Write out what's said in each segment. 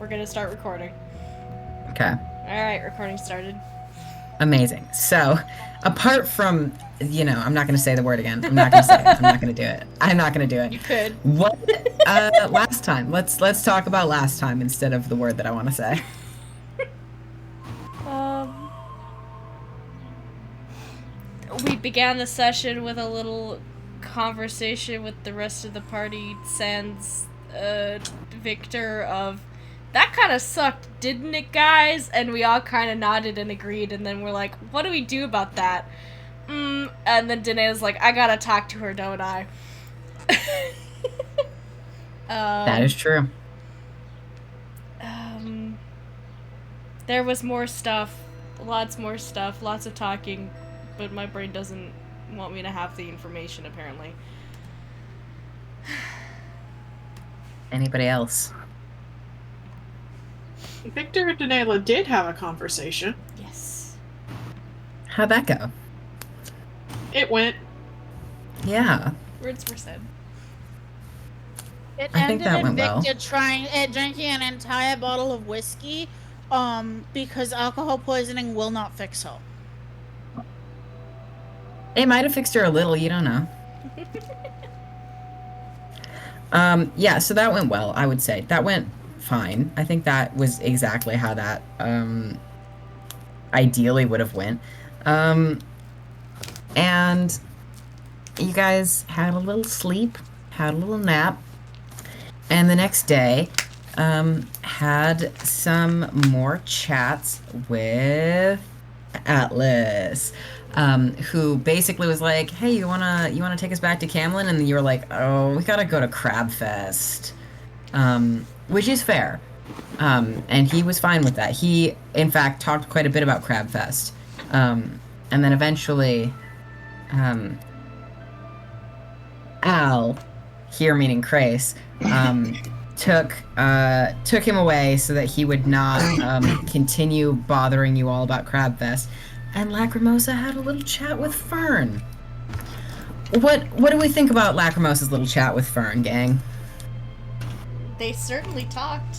gonna start recording. Okay. Alright, recording started. Amazing. So, apart from, I'm not going to say the word again. I'm not going to say it. I'm not going to do it. I'm not going to do it. You could. What? Last time. Let's talk about last time instead of the word that I want to say. We began the session with a little conversation with the rest of the party, sans Victor of, that kind of sucked, didn't it, guys? And we all kind of nodded and agreed, and then we're like, what do we do about that? And then Danae was like, I gotta talk to her, don't I? That is true. There was more stuff, lots of talking, but my brain doesn't want me to have the information, apparently. Anybody else? Victor and Danela did have a conversation. Yes. How'd that go? It went. Yeah. Words were said. It I think ended that in went well. Victor drinking an entire bottle of whiskey, because alcohol poisoning will not fix her. It might have fixed her a little, you don't know. Yeah, so that went well, I would say. That went fine. I think that was exactly how that ideally would have went. And you guys had a little sleep, had a little nap, and the next day had some more chats with Atlas. Who basically was like, hey, you wanna take us back to Camlin? And you were like, oh, we gotta go to Crabfest. Which is fair. And he was fine with that. He, in fact, talked quite a bit about Crabfest. And then eventually, Al, here meaning Crace, took him away so that he would not continue bothering you all about Crabfest. And Lacrimosa had a little chat with Fern. What do we think about Lacrimosa's little chat with Fern, gang? They certainly talked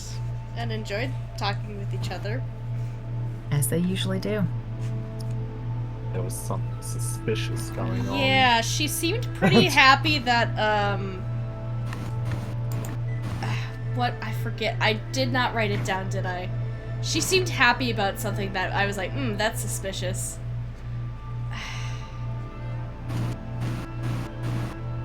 and enjoyed talking with each other. As they usually do. There was something suspicious going on. Yeah, she seemed pretty happy that, what? I forget. I did not write it down, did I? She seemed happy about something that I was like, that's suspicious.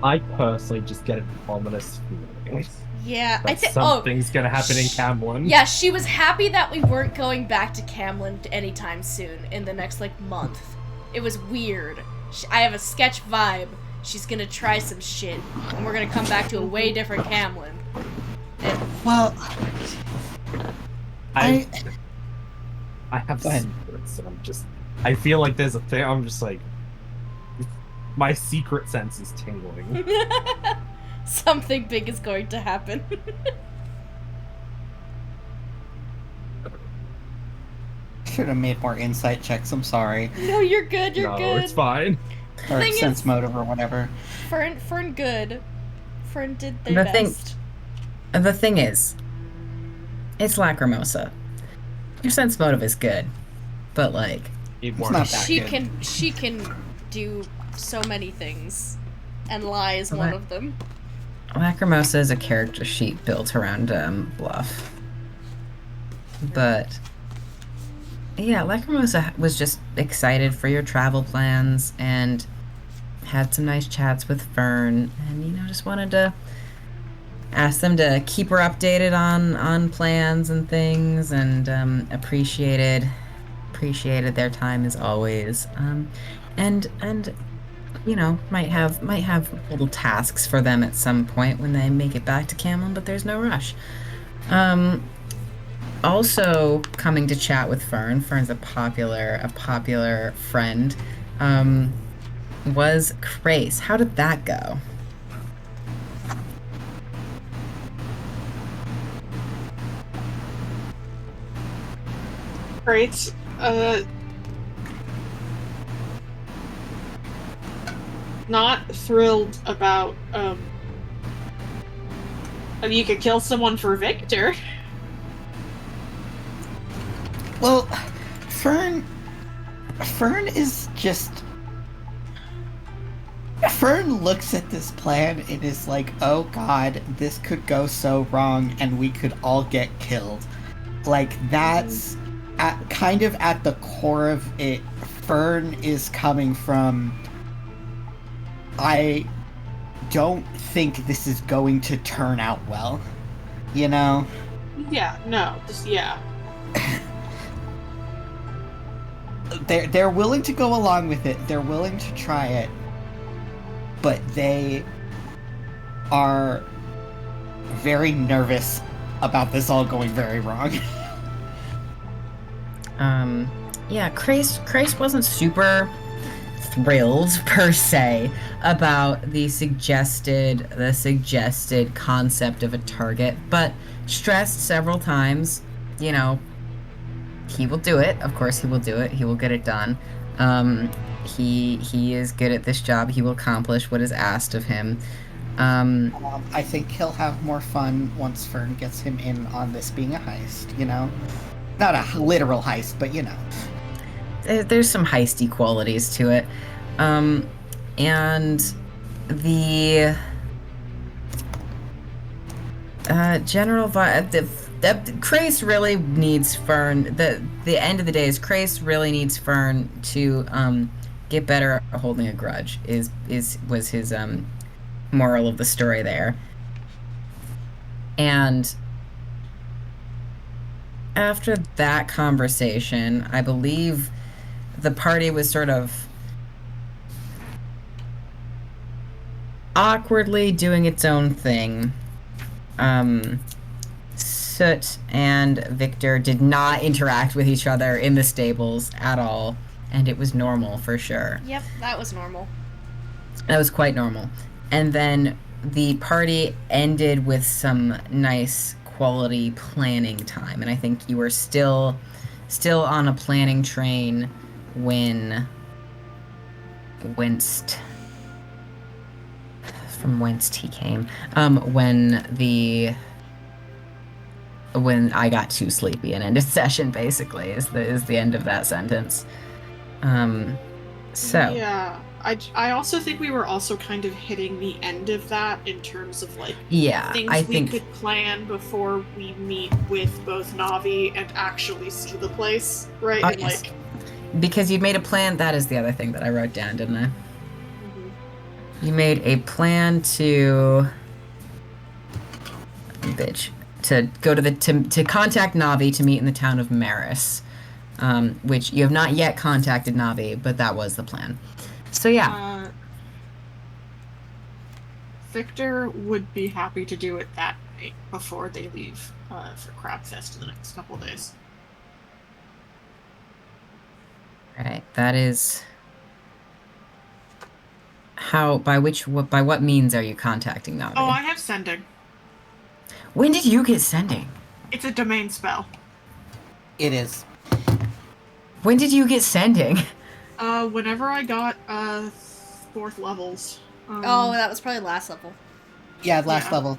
I personally just get an ominous feeling. Yeah, I think something's gonna happen in Camlin. Yeah, she was happy that we weren't going back to Camlin anytime soon, in the next, month. It was weird. I have a sketch vibe. She's gonna try some shit, and we're gonna come back to a way different Camlin. Well... I have secrets, and I feel like there's a thing, I'm just like, my secret sense is tingling. Something big is going to happen. Should have made more insight checks, I'm sorry. No, you're good, good. No, it's fine. Or sense motive or whatever. Fern good. Fern did their best. The thing is, it's Lacrimosa. Your sense motive is good, but it's not that she good. she can do so many things, and lie is one of them. Lacrimosa is a character sheet built around Bluff. But yeah, Lacrimosa was just excited for your travel plans and had some nice chats with Fern, and just wanted to ask them to keep her updated on plans and things, and appreciated their time as always. And might have little tasks for them at some point when they make it back to Camlin, but there's no rush. Also coming to chat with Fern. Fern's a popular friend. Was Crace. How did that go? Great. Not thrilled about, you could kill someone for Victor. Well, Fern. Fern is just. Fern looks at this plan and is like, oh god, this could go so wrong and we could all get killed. Like, that's kind of at the core of it. Fern is coming from, I don't think this is going to turn out well. You know? Yeah, no, just, yeah. They're willing to go along with it. They're willing to try it. But they are very nervous about this all going very wrong. Yeah, Crace wasn't super thrilled per se about the suggested concept of a target, but stressed several times, you know, he will do it. Of course he will do it. He will get it done. He is good at this job. He will accomplish what is asked of him. I think he'll have more fun once Fern gets him in on this being a heist, you know? Not a literal heist, but you know. There's some heisty qualities to it. And the general vibe, Crace really needs Fern. The end of the day is Crace really needs Fern to get better at holding a grudge. Was his moral of the story there. And after that conversation, I believe the party was sort of awkwardly doing its own thing. Soot and Victor did not interact with each other in the stables at all, and it was normal for sure. Yep, that was normal. That was quite normal. And then the party ended with some nice quality planning time, and I think you were still on a planning train when whence he came. When I got too sleepy and ended session, basically, is the end of that sentence. So Yeah, I also think we were also kind of hitting the end of that in terms of like yeah, things I we think could plan before we meet with both Navi and actually see the place, right? And yes. like because you made a plan. That is the other thing that I wrote down, didn't I? mhm. You made a plan to go to to contact Navi to meet in the town of Maris, which you have not yet contacted Navi, but that was the plan. So yeah, Victor would be happy to do it that night before they leave for Crabfest in the next couple days. right. That is how. By what means are you contacting Navi? Oh, I have sending. When did you get sending? It's a domain spell. It is. When did you get sending? Whenever I got 4th levels. Oh, that was probably last level. Yeah, last Yeah. level.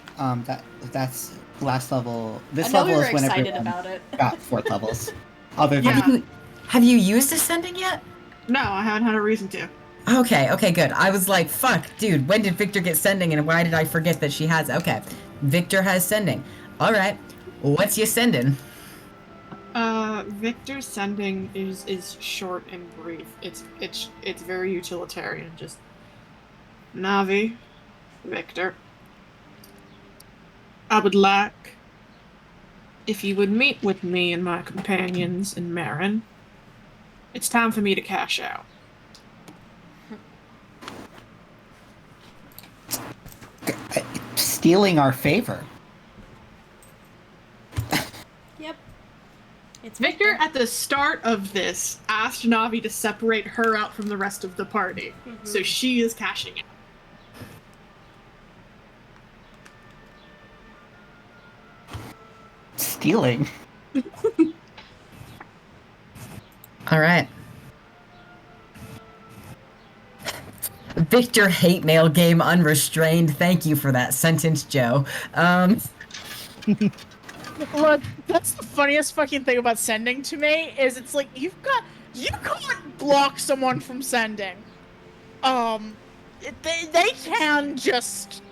That's last level. This I know level we were is when excited everyone about it. got 4th levels. Other than Yeah. Have you used a sending yet? No, I haven't had a reason to. Okay, good. I was like, fuck, dude, when did Victor get sending and why did I forget that she has... Okay, Victor has sending. Alright, what's you sending? Victor's sending is short and brief. It's very utilitarian. Just Navi, Victor. I would like if you would meet with me and my companions in Marin. It's time for me to cash out. stealing our favor. Yep. It's Victor, at the start of this, asked Navi to separate her out from the rest of the party, so she is cashing it. Stealing? Alright. Victor hate mail game unrestrained. Thank you for that sentence, Joe. Look, that's the funniest fucking thing about sending to me is it's like you can't block someone from sending. They can just.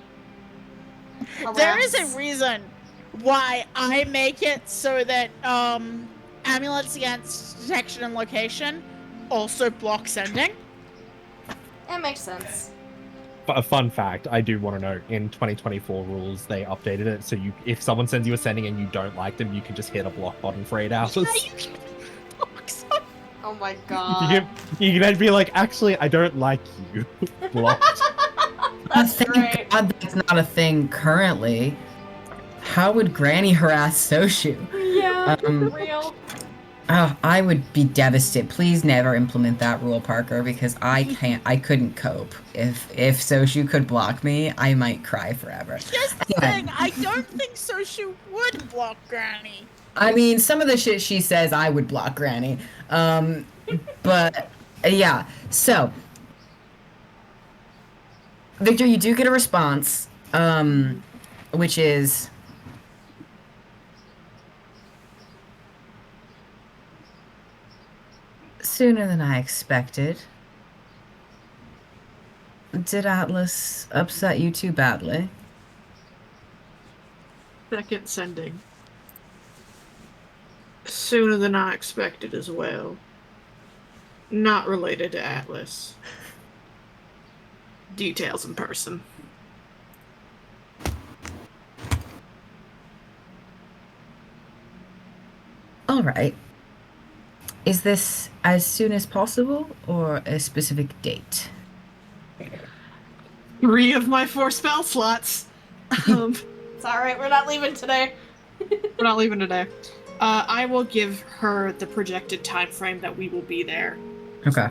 There is a reason why I make it so that amulets against detection and location also block sending. That makes sense. A fun fact, I do want to know, in 2024 rules, they updated it so if someone sends you a sending and you don't like them, you can just hit a block button for 8 hours. Yeah, you can block someone. Oh my god. You can then be like, actually, I don't like you. Blocked. That's Thank great. God that's not a thing currently. How would Granny harass Soshu? Yeah, Um, for real. Oh, I would be devastated. Please never implement that rule, Parker, because I couldn't cope. If Soshu could block me, I might cry forever. Here's the Anyway. thing, I don't think Soshu would block Granny. I mean, some of the shit she says, I would block Granny. But yeah. So, Victor, you do get a response, which is sooner than I expected. Did Atlas upset you too badly? Second sending. Sooner than I expected as well. Not related to Atlas. Details in person. All right. Is this as soon as possible or a specific date? 3 of my 4 spell slots. It's alright, we're not leaving today. We're not leaving today. I will give her the projected time frame that we will be there. Okay.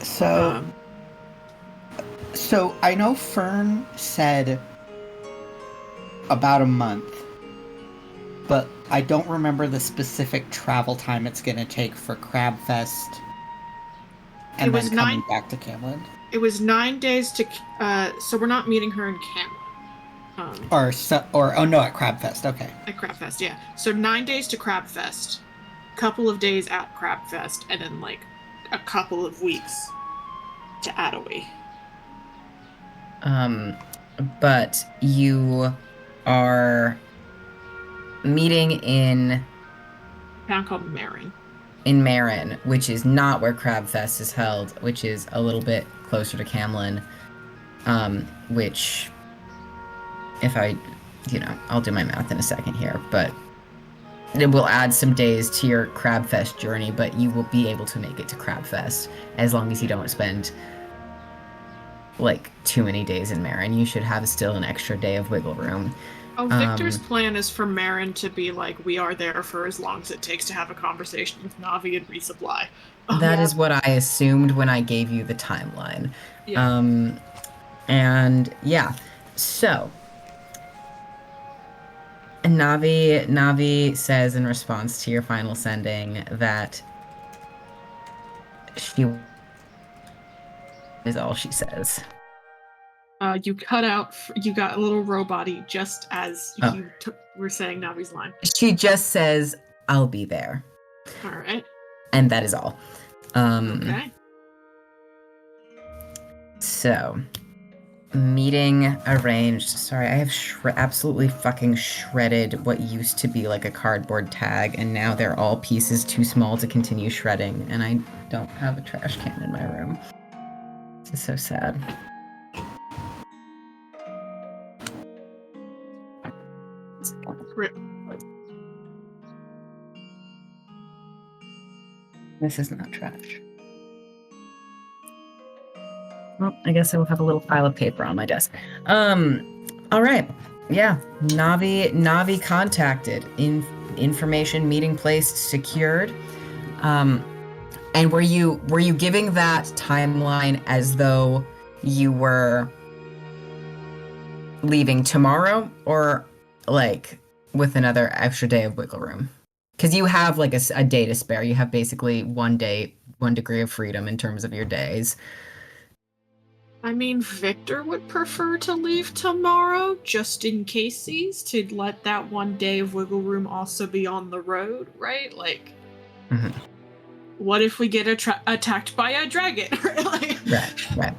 So, so I know Fern said about a month, but I don't remember the specific travel time it's going to take for Crabfest and It was then coming 9 back to Camland. It was 9 days to. So we're not meeting her in Camp. Or no, at Crabfest. Okay. At Crabfest, yeah. So 9 days to Crabfest, couple of days at Crabfest, and then like a couple of weeks to Attaway. But you are meeting in A town called Marin. Marin, which is not where Crabfest is held, which is a little bit closer to Camlin. Which, if I'll do my math in a second here, but it will add some days to your Crabfest journey, but you will be able to make it to Crabfest as long as you don't spend like too many days in Marin. You should have still an extra day of wiggle room. Oh, Victor's plan is for Marin to be like, we are there for as long as it takes to have a conversation with Navi and resupply. That is what I assumed when I gave you the timeline. Yeah. And yeah, so Navi says in response to your final sending that she is all she says. You cut out. You got a little robot-y just as you were saying Navi's line. She just says, "I'll be there." All right. And that is all. Okay. So, meeting arranged. Sorry, I have absolutely fucking shredded what used to be like a cardboard tag, and now they're all pieces too small to continue shredding, and I don't have a trash can in my room. This is so sad. Rip. This is not trash. Well, I guess I will have a little pile of paper on my desk. All right. Yeah. Navi contacted. Information meeting place secured. And were you giving that timeline as though you were leaving tomorrow, or like with another extra day of wiggle room? Because you have like a day to spare. You have basically 1 day, 1 degree of freedom in terms of your days. I mean, Victor would prefer to leave tomorrow, just in cases, to let that one day of wiggle room also be on the road, right? Like, what if we get attacked by a dragon? Like, Right.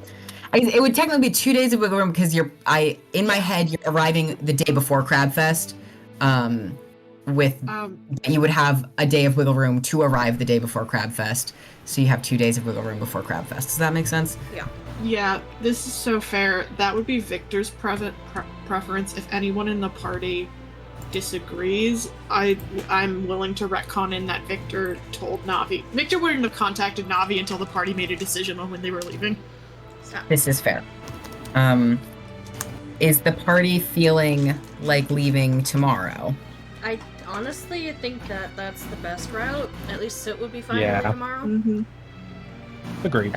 It would technically be 2 days of wiggle room because in my head, you're arriving the day before Crab Fest. You would have a day of wiggle room to arrive the day before Crab Fest. So you have 2 days of wiggle room before Crab Fest. Does that make sense? Yeah, this is so fair. That would be Victor's preference. If anyone in the party disagrees, I'm willing to retcon in that Victor told Navi. Victor wouldn't have contacted Navi until the party made a decision on when they were leaving. This is fair. Is the party feeling like leaving tomorrow? I honestly think that that's the best route. At least Soot would be fine Yeah. with it tomorrow. Mm-hmm. Agreed.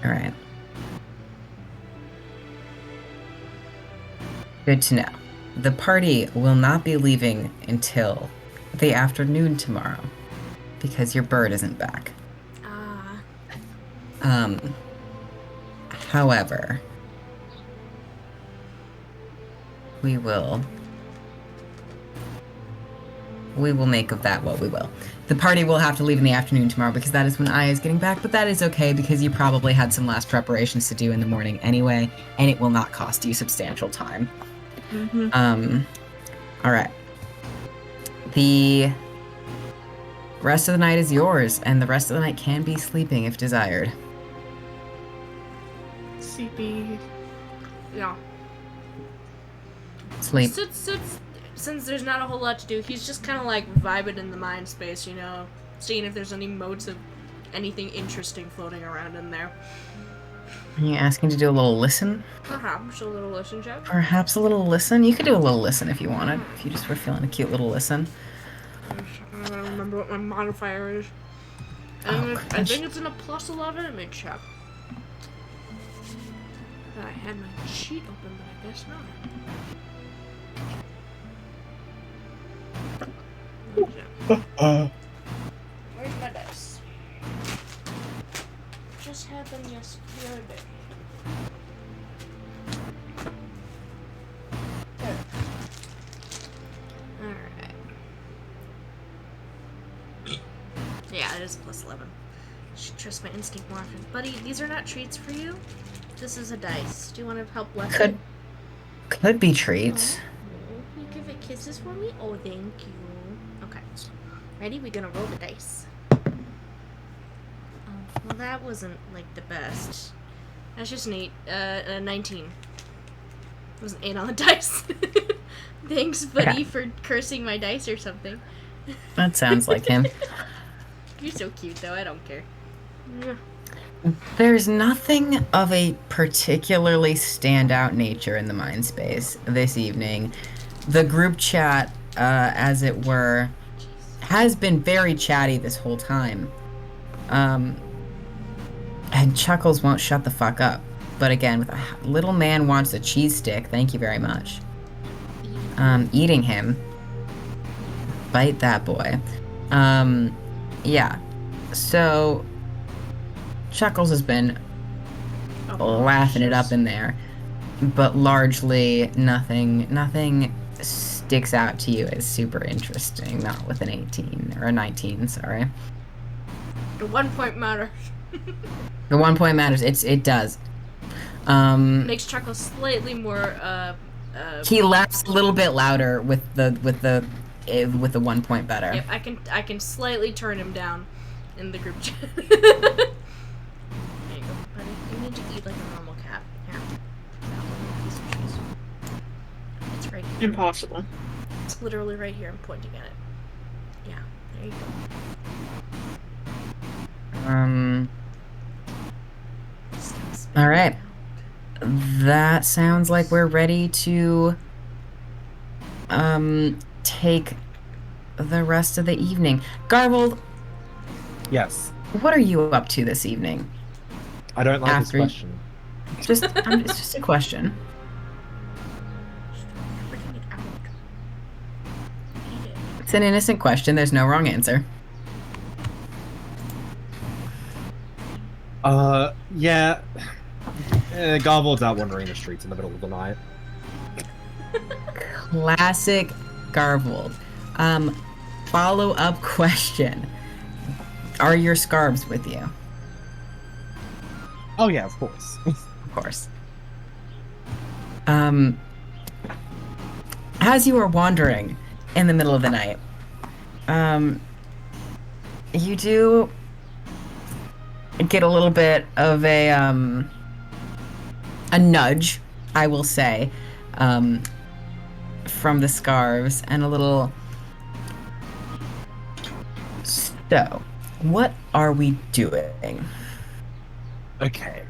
All right. Good to know. The party will not be leaving until the afternoon tomorrow because your bird isn't back. However, we will make of that what we will. The party will have to leave in the afternoon tomorrow because that is when Aya is getting back, but that is okay because you probably had some last preparations to do in the morning anyway, and it will not cost you substantial time. Mm-hmm. All right. The rest of the night is yours, and the rest of the night can be sleeping if desired. CP. Yeah. Sleep. Since there's not a whole lot to do, he's just kind of like vibing in the mind space, seeing if there's any modes of anything interesting floating around in there. Are you asking to do a little listen? Perhaps a little listen check. Perhaps a little listen? You could do a little listen if you wanted, if you just were feeling a cute little listen. I don't remember what my modifier is. I think it's in a +11. Let me check. I had my sheet open, but I guess not. Where's my dice? Just had them yesterday. There. Alright. Yeah, it is a +11. Should trust my instinct more often. Buddy, these are not treats for you. This is a dice. Do you want to help lessen? Could be treats. Oh, you give it kisses for me? Oh, thank you. Okay. Ready? We're gonna roll the dice. Oh, well, that wasn't, like, the best. That's just an 8. 19. It was an 8 on the dice. Thanks, buddy, for cursing my dice or something. That sounds like him. You're so cute, though. I don't care. There's nothing of a particularly standout nature in the mind space this evening. The group chat, as it were, has been very chatty this whole time. And Chuckles won't shut the fuck up. But again, with a little man wants a cheese stick, thank you very much. Eating him. Bite that boy. Yeah. So Chuckles has been laughing it up in there, but largely nothing sticks out to you as super interesting. Not with an 18 or a 19. Sorry. The 1 point matters. The 1 point matters. It does. Makes Chuckle slightly more. He laughs a little bit louder with the 1 point better. Yep, I can slightly turn him down in the group chat. There you go, buddy. You need to eat like a normal cat. Here. Piece of cheese. It's right here. Impossible. It's literally right here. I'm pointing at it. Yeah, there you go. Stop spitting All right. it out. That sounds like we're ready to take the rest of the evening. Garbled, Yes. what are you up to this evening? I don't like After- this question. It's just a question. Stop spitting it out. Eat it. It's an innocent question. There's no wrong answer. Yeah. Garvold's out wandering the streets in the middle of the night. Classic Garvold. Follow-up question. Are your scarves with you? Oh yeah, of course. Of course. As you are wandering in the middle of the night, you do get a little bit of a nudge, I will say, from the scarves, and a little. So, what are we doing? Okay.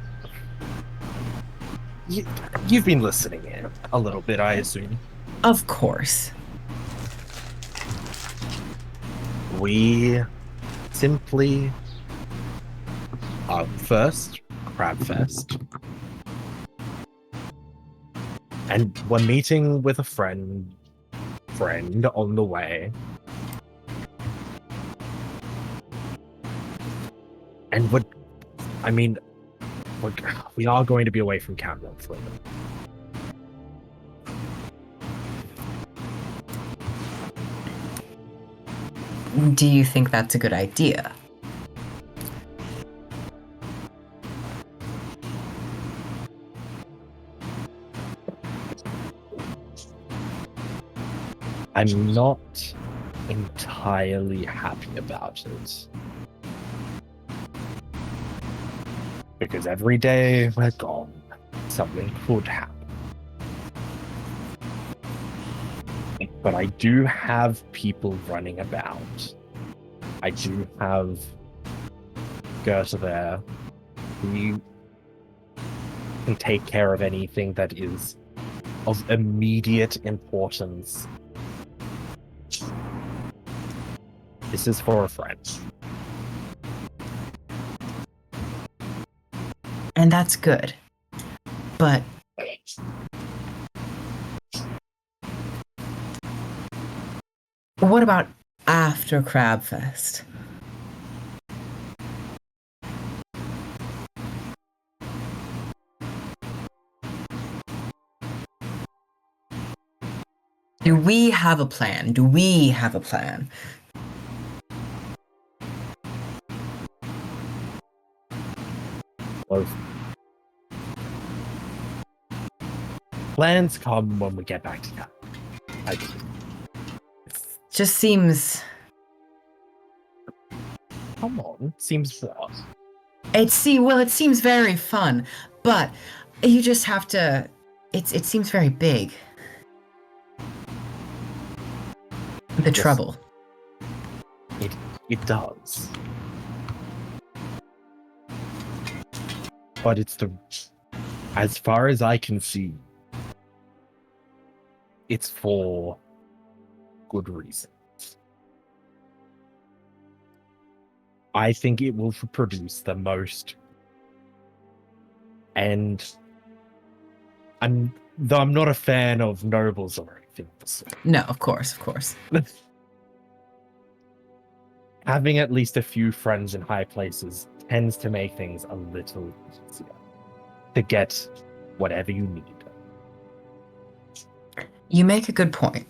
You've been listening in a little bit, I assume. Of course. We simply first Crabfest, and we're meeting with a friend on the way, and we are going to be away from Cameron for a little. Do you think that's a good idea? I'm not entirely happy about it. Because every day we're gone, something could happen. But I do have people running about. I do have Gerta there who can take care of anything that is of immediate importance. This is for a friend. And that's good. But what about after Crabfest? Do we have a plan? Do we have a plan? Both. Plans come when we get back to camp. I do. Just seems. Come on, seems what? It seems very fun, but you just have to. It seems very big. The Yes. trouble. It does. But as far as I can see, it's for good reason. I think it will produce the most. And though I'm not a fan of nobles or anything, No, of course. having at least a few friends in high places tends to make things a little easier to get whatever you need. You make a good point.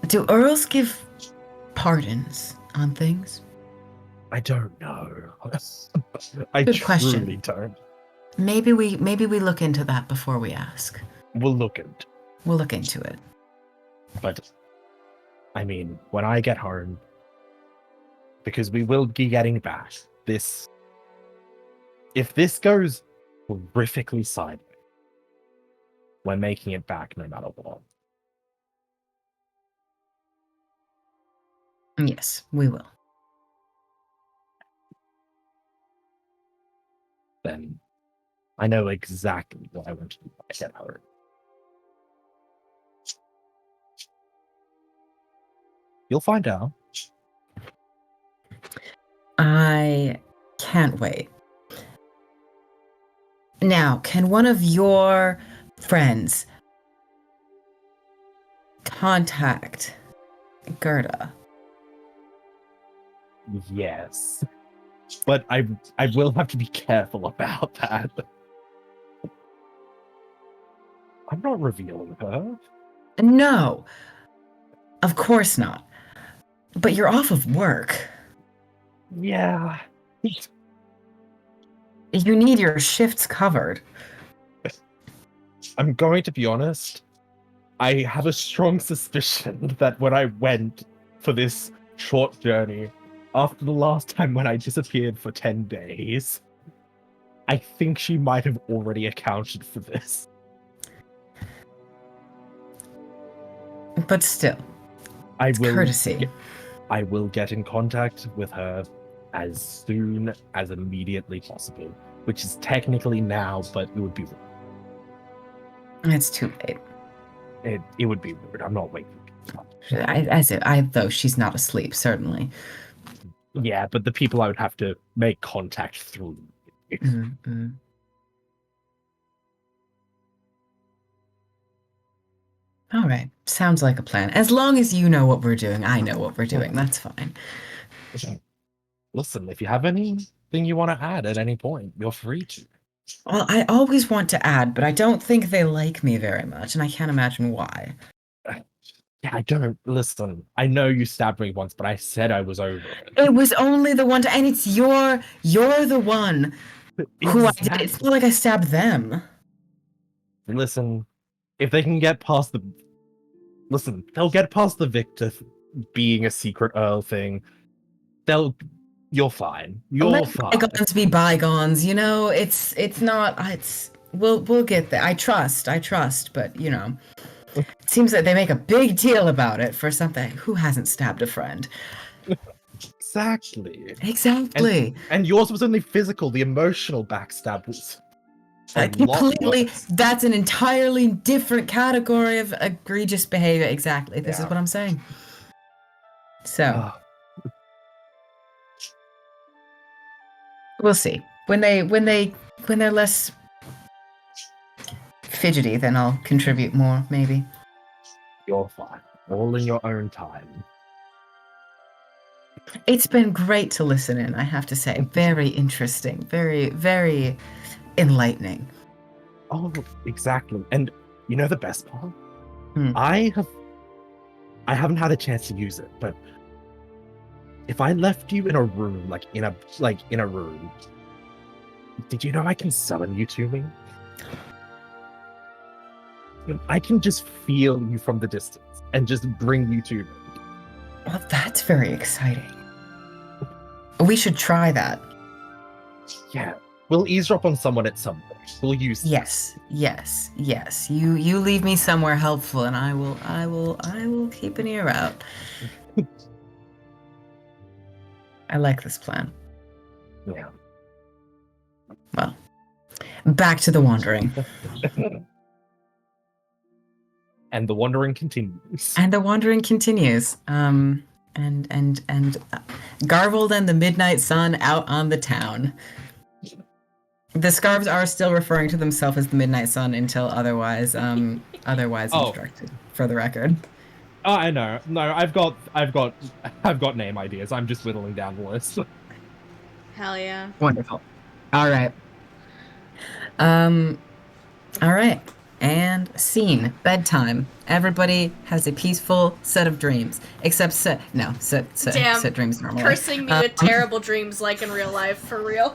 Do Earls give pardons on things? I don't know. I Good truly question. don't. Maybe we look into that before we ask. We'll look into. We'll look into it. But I mean, when I get home, because we will be getting back, if this goes horrifically sideways, we're making it back no matter what. Yes, we will. Then I know exactly what I want to do when I get home. You'll find out. I can't wait. Now, can one of your friends contact Gerda Yes. But I will have to be careful about that. I'm not revealing her. No, of course not. But you're off of work. Yeah. You need your shifts covered. I'm going to be honest. I have a strong suspicion that when I went for this short journey, after the last time when I disappeared for 10 days, I think she might have already accounted for this. But still, I it's courtesy. I will get in contact with her as soon as immediately possible, which is technically now, but it would be rude. It's too late. It would be rude. I'm not waiting. Though she's not asleep, certainly. Yeah, but the people I would have to make contact through. Mm-hmm. All right. Sounds like a plan. As long as you know what we're doing, I know what we're doing. That's fine. Listen, if you have anything you want to add at any point, you're free to. Well, I always want to add, but I don't think they like me very much, and I can't imagine why. Yeah, I don't. Listen, I know you stabbed me once, but I said I was over it. It was only the one time, and it's you're the one who I did. It's not like I stabbed them. Listen, if they can get past the... Listen, they'll get past the Victor being a secret Earl thing. You're fine. You're fine. Bygones be bygones, you know? It's not... We'll get there. I trust, but, you know... It seems that they make a big deal about it for something. Who hasn't stabbed a friend? Exactly. And yours was only physical. The emotional backstab was completely. That's an entirely different category of egregious behavior. Exactly. This is what I'm saying. So we'll see. When they're less fidgety, then I'll contribute more, maybe. You're fine. All in your own time. It's been great to listen in, I have to say. Very interesting. Very, very enlightening. Oh, exactly. And you know the best part? I haven't had a chance to use it, but if I left you in a room, in a room, did you know I can summon you to me? I can just feel you from the distance and just bring you to me. Well, that's very exciting. We should try that. Yeah. We'll eavesdrop on someone at some point. We'll use this. Yes. You leave me somewhere helpful and I will keep an ear out. I like this plan. Yeah. Well, back to the wandering. And the wandering continues. And Garvold and the Midnight Sun out on the town. The Scarves are still referring to themselves as the Midnight Sun until otherwise instructed, for the record. Oh, I know. No, I've got name ideas. I'm just whittling down the list. Hell yeah. Wonderful. All right. All right. And scene. Bedtime. Everybody has a peaceful set of dreams. Except set dreams normally. Cursing me with terrible dreams like in real life, for real.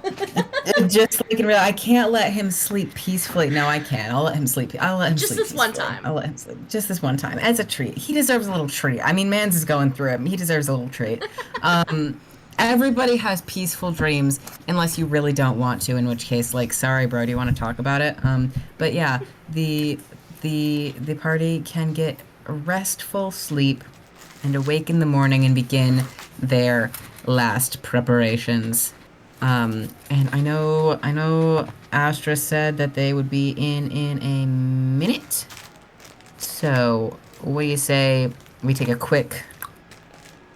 Just like in real I can't let him sleep peacefully. No, I can't. I'll let him sleep. Just this one time. I'll let him sleep. Just this one time. As a treat. He deserves a little treat. I mean, Mans is going through it. He deserves a little treat. Everybody has peaceful dreams, unless you really don't want to, in which case, sorry, bro, do you want to talk about it? But yeah, the party can get restful sleep and awake in the morning and begin their last preparations. And I know Astra said that they would be in a minute. So what do you say we take a quick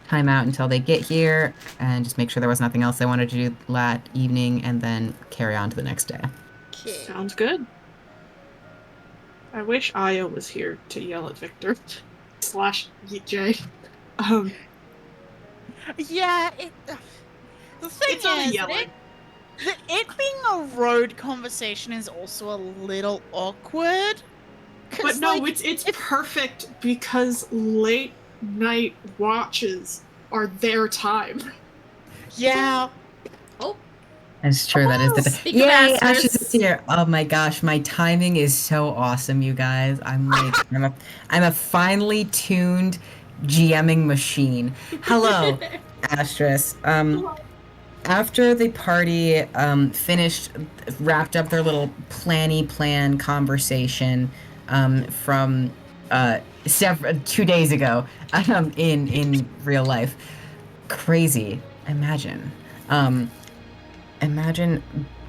time out until they get here and just make sure there was nothing else they wanted to do that evening and then carry on to the next day. Sounds good. I wish Aya was here to yell at Victor / Jay. Yeah, the thing It's only is, yelling. it being a road conversation is also a little awkward. But no, it's perfect because late night watches are their time. Yeah. Oh, That's true. That is the. Speak of Yay! Ashes Asterisk. is here. Oh my gosh, my timing is so awesome, you guys. I'm a finely tuned GMing machine. Hello, Asterisk. After the party finished, wrapped up their little plan conversation from several 2 days ago in real life. Crazy. Imagine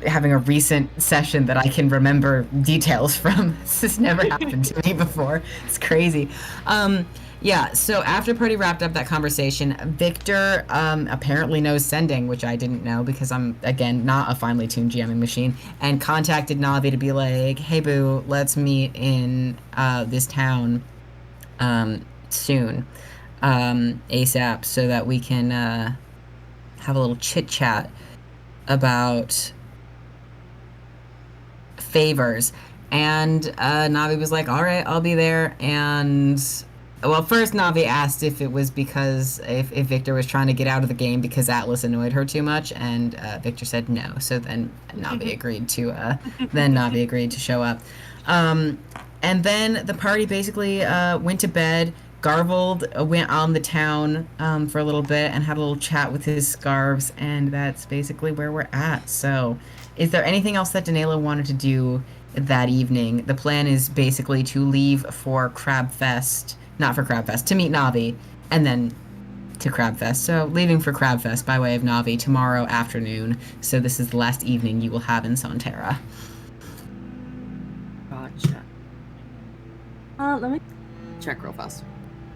having a recent session that I can remember details from. This has never happened to me before. It's crazy. Yeah, so after party wrapped up that conversation, Victor apparently knows sending, which I didn't know because I'm, again, not a finely tuned GMing machine, and contacted Navi to be like, hey boo, let's meet in this town soon, ASAP, so that we can have a little chit chat about favors. And Navi was like, all right, I'll be there. And well, first Navi asked if it was because if Victor was trying to get out of the game because Atlas annoyed her too much, and Victor said no. So then Navi agreed to show up. And then the party basically went to bed. Garvold went on the town for a little bit and had a little chat with his scarves, and that's basically where we're at. So, is there anything else that Danela wanted to do that evening? The plan is basically to leave for Crabfest, not for Crabfest, to meet Navi, and then to Crabfest. So, leaving for Crabfest by way of Navi tomorrow afternoon. So, this is the last evening you will have in Sonterra. Gotcha. Let me check real fast.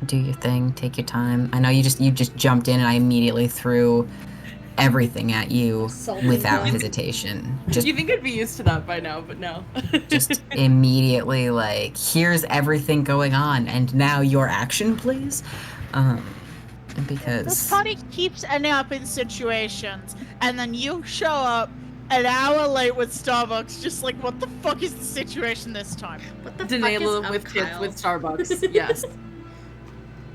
Do your thing, take your time. I know you just jumped in and I immediately threw everything at you without hesitation. Just You think I'd be used to that by now, but no. just immediately like, here's everything going on and now your action, please. Because This party keeps ending up in situations, and then you show up an hour late with Starbucks, just like, what the fuck is the situation this time? What the Danela fuck is with up, kids Kyle? with Starbucks. Yes.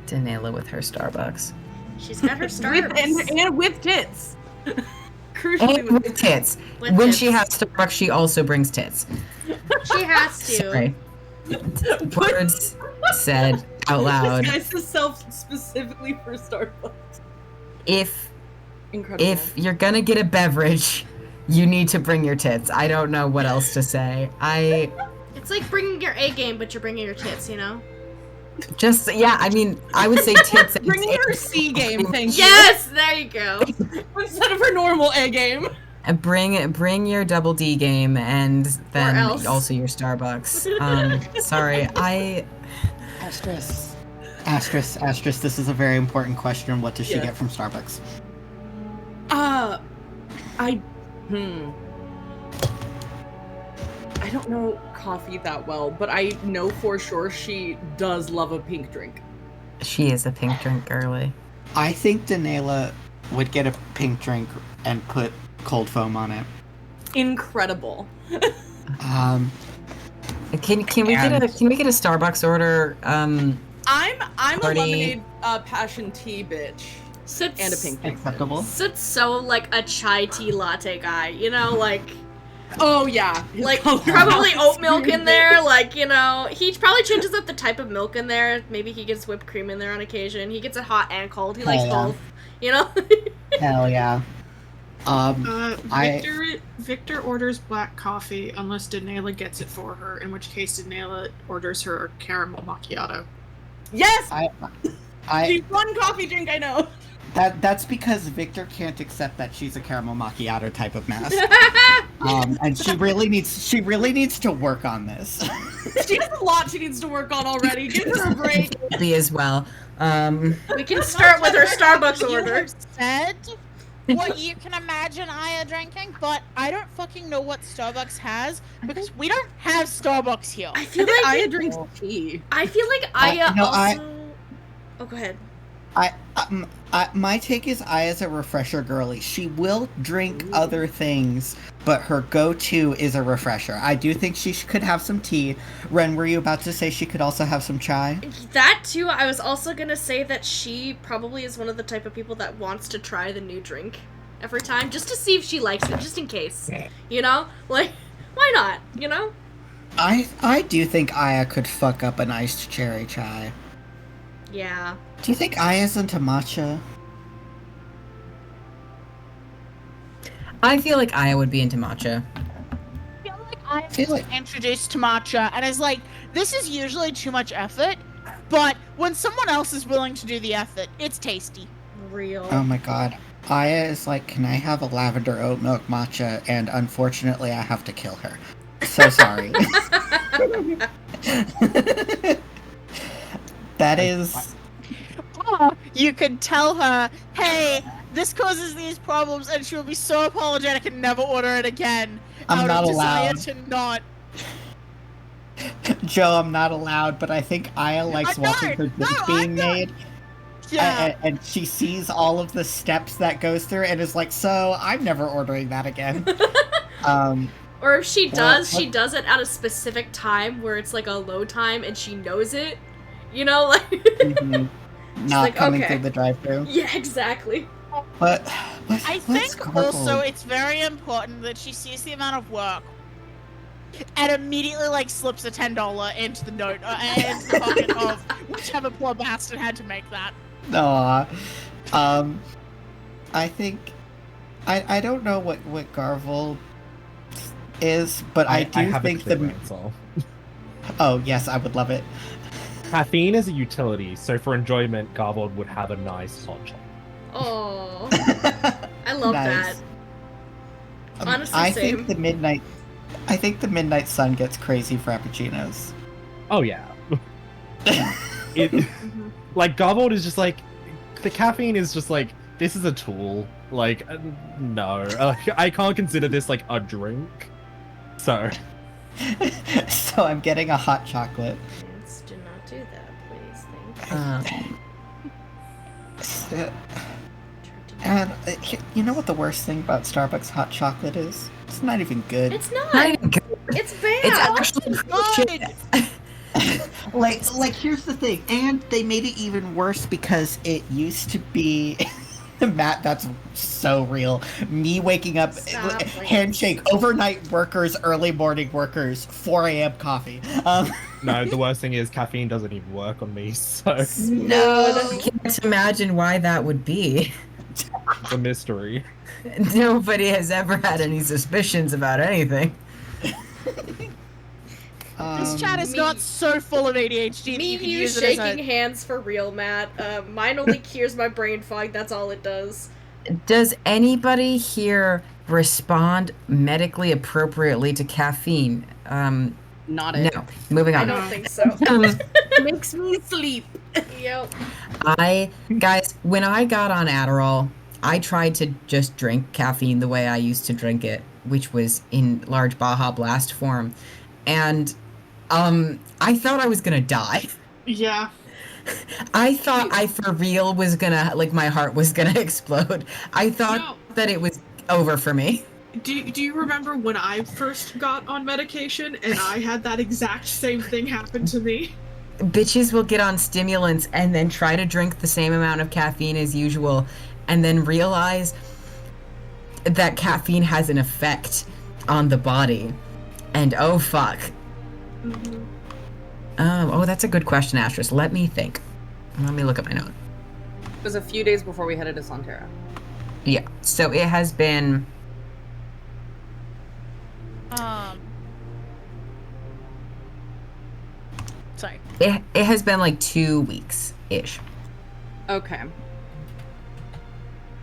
Danela with her Starbucks. She's got her Starbucks. and with tits. Crucially And with tits. With When tits. she has Starbucks, she also brings tits. She has to. Sorry. Words said out loud. This guy's self specifically for Starbucks. If Incredible. you're gonna get a beverage, you need to bring your tits. I don't know what else to say. It's like bringing your A game, but you're bringing your tits, you know? Just, yeah, I mean, I would say tits and Bringing her C game, thank Yes, there you go. you. Instead of her normal A game. Bring your double D game and then else. also your Starbucks. Sorry, Asterisk, this is a very important question. What does she Yes. get from Starbucks? I don't know coffee that well, but I know for sure she does love a pink drink. She is a pink drink girly. I think Danela would get a pink drink and put cold foam on it. Incredible. Um, Can we get a Starbucks order? I'm a Party. lemonade passion tea bitch. Sit's, And a pink drink. acceptable. Sit's so like a chai tea latte guy, you know, like Oh yeah. like probably oat milk in there, like, you know, he probably changes up the type of milk in there. Maybe he gets whipped cream in there on occasion. He gets it hot and cold. He likes yeah. both, you know. Hell yeah. Victor orders black coffee unless Danela gets it for her, in which case Danela orders her a caramel macchiato. Yes! I She's one coffee drink, I know. that's because Victor can't accept that she's a caramel macchiato type of mess. And she really needs to work on this. She has a lot she needs to work on already. Give her a break. Me as well. We can start with her Starbucks You order. have said what you can imagine Aya drinking, but I don't fucking know what Starbucks has because we don't have Starbucks here. I feel like Aya drinks tea. I feel like Aya no, also. Oh, go ahead. My take is Aya's a refresher girly. She will drink other things, but her go-to is a refresher. I do think she could have some tea. Ren, were you about to say she could also have some chai? That too. I was also gonna say that she probably is one of the type of people that wants to try the new drink every time, just to see if she likes it, just in case. You know? Like, why not? You know? I do think Aya could fuck up an iced cherry chai. Yeah. Do you think Aya's into matcha? I feel like Aya would be into matcha. I feel like I was introduced to matcha, and is like, this is usually too much effort, but when someone else is willing to do the effort, it's tasty. Real. Oh my god. Aya is like, can I have a lavender oat milk matcha? And unfortunately, I have to kill her. So sorry. That is... You could tell her, hey, this causes these problems, and she will be so apologetic and never order it again. I'm not allowed. To not. Joe, I'm not allowed, but I think Aya likes watching her drink being made. Yeah. And she sees all of the steps that goes through and is like, so I'm never ordering that again. Or if she does, she does it at a specific time where it's like a low time and she knows it. You know, like... Not like, coming okay. through the drive-thru. Yeah, exactly. But I think also it's very important that she sees the amount of work and immediately like slips a $10 into the note into the pocket of whichever poor bastard had to make that. Aw. I think I don't know what Garvel is, but I do have think a clear answer. Oh yes, I would love it. Caffeine is a utility, so for enjoyment, Garvold would have a nice hot chocolate. Oh, I love Nice. that. Honestly, I same. think the midnight sun gets crazy frappuccinos. Oh yeah. Like Garvold is just like, the caffeine is just like, this is a tool. Like, no, I can't consider this like a drink. So. So I'm getting a hot chocolate. Please do not do that, please. Thank you. And you know what the worst thing about Starbucks hot chocolate is? It's not even good. It's not. Not even good. It's bad. It's actually shit. like here's the thing, and they made it even worse because it used to be Matt, that's so real. Me waking up, Stop, handshake, overnight workers, early morning workers, 4 a.m. coffee. No, the worst thing is caffeine doesn't even work on me, so No, I can't imagine why that would be. it's a mystery. Nobody has ever had any suspicions about anything. This chat is not so full of ADHD that Me you can and you use it as shaking hands for real, Matt. Mine only cures my brain fog. That's all it does. Does anybody here respond medically appropriately to caffeine? Not it. No. Moving I on. don't think so. Makes me sleep. Yep. Guys, when I got on Adderall, I tried to just drink caffeine the way I used to drink it, which was in large Baja Blast form. And I thought I was gonna die. Yeah. I thought I for real was gonna, like, my heart was gonna explode. I thought that it was over for me. Do you remember when I first got on medication and I had that exact same thing happen to me? Bitches will get on stimulants and then try to drink the same amount of caffeine as usual and then realize that caffeine has an effect on the body. And oh fuck. Mm-hmm. Oh, that's a good question, Astris. Let me think. Let me look at my note. It was a few days before we headed to Sonterra. Yeah, so it has been... Sorry. It has been like 2 weeks-ish. Okay.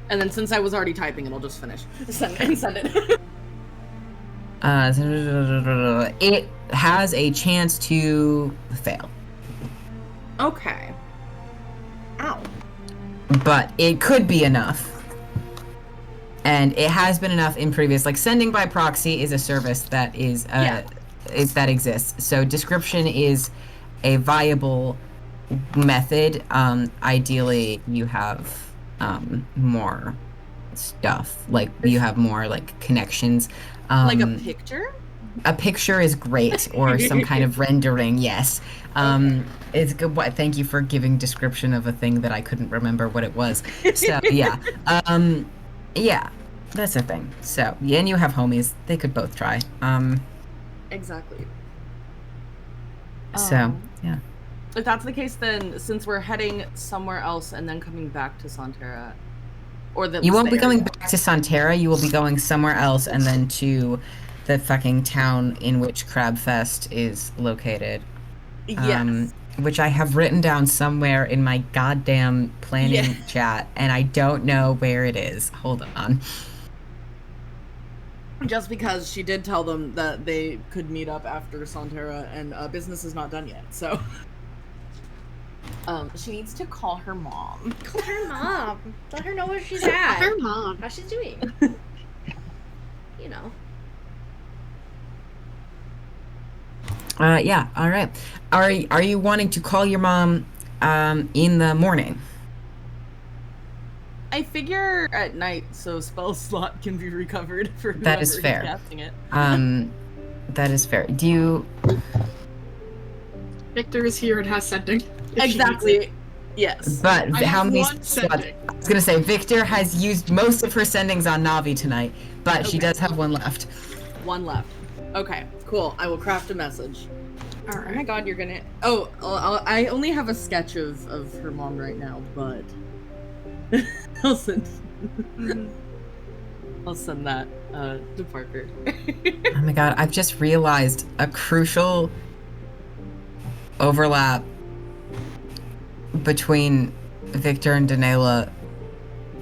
And then since I was already typing it, I'll just finish. Send it. It has a chance to fail. Okay. Ow. But it could be enough. And it has been enough in previous, like, sending by proxy is a service that is that exists. So description is a viable method, ideally you have more stuff. Like you have more like connections. Like a picture? A picture is great, or some kind of rendering. Yes, it's good. Thank you for giving description of a thing that I couldn't remember what it was. So yeah, yeah, that's the thing. So yeah, and you have homies; they could both try. Exactly. So yeah. If that's the case, then since we're heading somewhere else and then coming back to Santera, or You won't be going back to Santera. You will be going somewhere else, and then to the fucking town in which Crabfest is located. Yes. Which I have written down somewhere in my goddamn planning chat, and I don't know where it is. Hold on. Just because she did tell them that they could meet up after Santera, and business is not done yet, so. She needs to call her mom. Call her mom. Let her know where she's at. Her mom. How she's doing. You know. Yeah, all right. Are you wanting to call your mom in the morning? I figure at night, so spell slot can be recovered for whoever That is is fair. casting it. That is fair. Do you... Victor is here and has sending. if she needs it. Exactly. Yes. But I how have many one slots? sending. I was gonna say Victor has used most of her sendings on Navi tonight, but she Okay. does have one left. One left. Okay, cool. I will craft a message. All Oh my right. god, you're gonna... Oh, I only have a sketch of her mom right now, but... I'll send... I'll send that to Parker. Oh my god, I've just realized a crucial overlap between Victor and Danela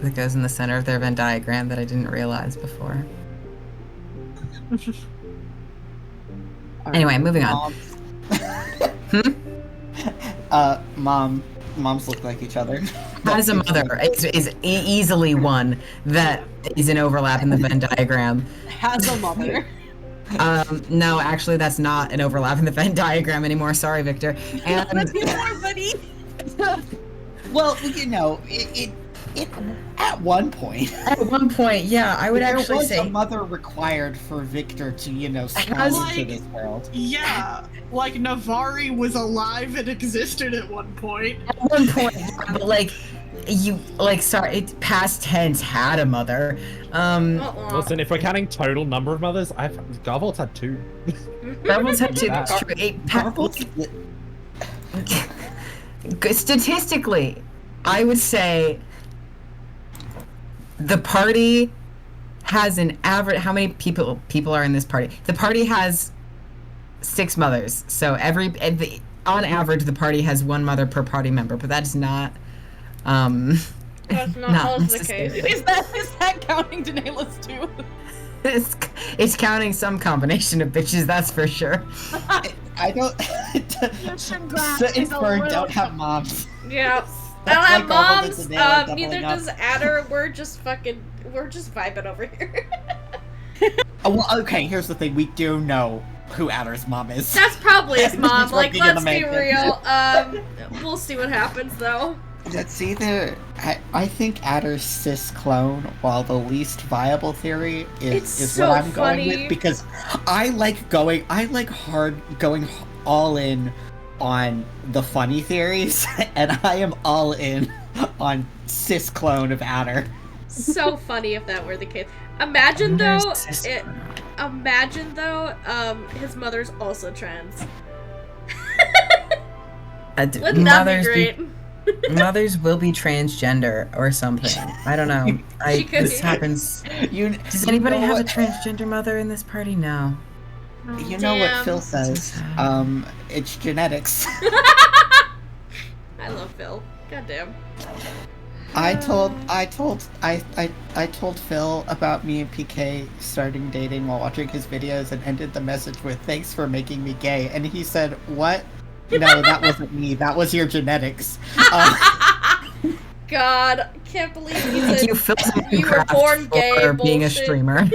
that goes in the center of their Venn diagram that I didn't realize before. Anyway, moving on. Moms look like each other. As a mother, is easily one that is an overlap in the Venn diagram. Has a mother. No, actually, that's not an overlap in the Venn diagram anymore. Sorry, Victor. And buddy. Well, you know, it at one point. at one point, yeah, I would there actually was say a mother required for Victor to, you know, spawn Has- into this world. Yeah, like Navari was alive and existed at one point. at one point, yeah, but like you, like sorry, it past tense had a mother. Listen, if we're counting total number of mothers, Garvolt's had 2. Rebels had two. Yeah. That's true. Garbles- Statistically, I would say the party has an average. How many people are in this party? The party has 6 mothers. So on average, the party has 1 mother per party member. But that's not. That's not always the case. necessarily. Is that counting Danela's too? It's counting some combination of bitches. That's for sure. I don't. Soot and Fern don't have moms. Yeah. That's I don't have like all of moms. this and they are doubling Neither up. does Adder. We're just vibing over here. Oh, well, okay, here's the thing. We do know who Adder's mom is. That's probably his mom. He's Like, working in let's the be making. real. We'll see what happens though. That's either. I think Adder's cis clone, while the least viable theory It's is so what I'm going funny. with, because I like going all in on the funny theories, and I am all in on cis clone of Adder. So funny if that were the case. Imagine Where's though, sister? his mother's also trans. Wouldn't Wouldn't that be great? Mothers will be transgender or something. I don't know. She could This be. happens. You, Does you anybody know have a what- transgender mother in this party? No. You know what Damn. Phil says? It's genetics. I love Phil. Goddamn. I told Phil about me and PK starting dating while watching his videos and ended the message with "Thanks for making me gay," and he said, "What? No, that wasn't me. That was your genetics." God, can't believe Thank you, Phil you were born gay. for being a bullshit. streamer.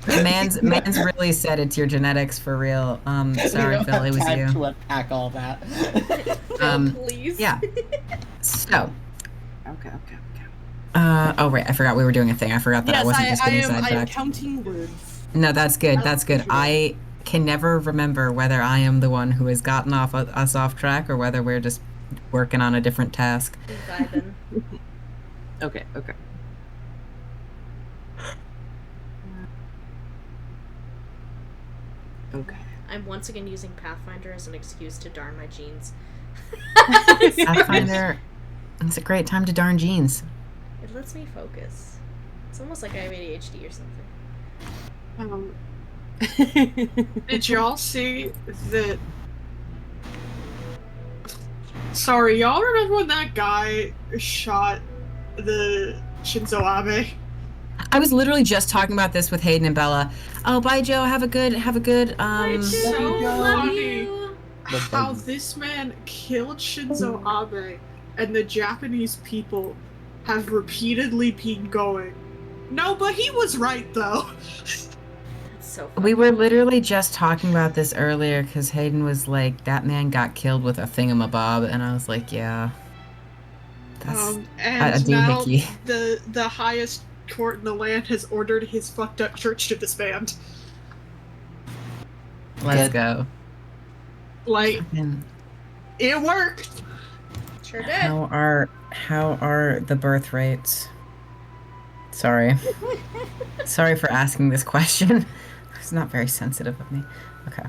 Man's really said it's your genetics for real. We Sorry, don't Phil, have it was time you. to unpack all that. Phil, please. Yeah. So, Okay. oh right, I forgot we were doing a thing. I forgot that I Yes, wasn't just I getting am. I am sidetracked. counting words. No, that's good. As That's good. usual. I can never remember whether I am the one who has gotten us off track or whether we're just working on a different task. Vibin. Okay. Okay. I'm once again using Pathfinder as an excuse to darn my jeans. Pathfinder, it's a great time to darn jeans. It lets me focus. It's almost like I have ADHD or something. Did y'all see that? Sorry, y'all remember when that guy shot the Shinzo Abe? I was literally just talking about this with Hayden and Bella. Oh, bye, Joe. Have a good. It's so Love funny you. how this man killed Shinzo Abe, and the Japanese people have repeatedly been going, no, but he was right though. That's so funny. We were literally just talking about this earlier because Hayden was like, "That man got killed with a thingamabob," and I was like, "Yeah, that's a And now doohickey." the highest court in the land has ordered his fucked up church to disband. Let's go. Like, And it worked. Sure did. how are the birth rates? Sorry for asking this question. It's not very sensitive of me. Okay.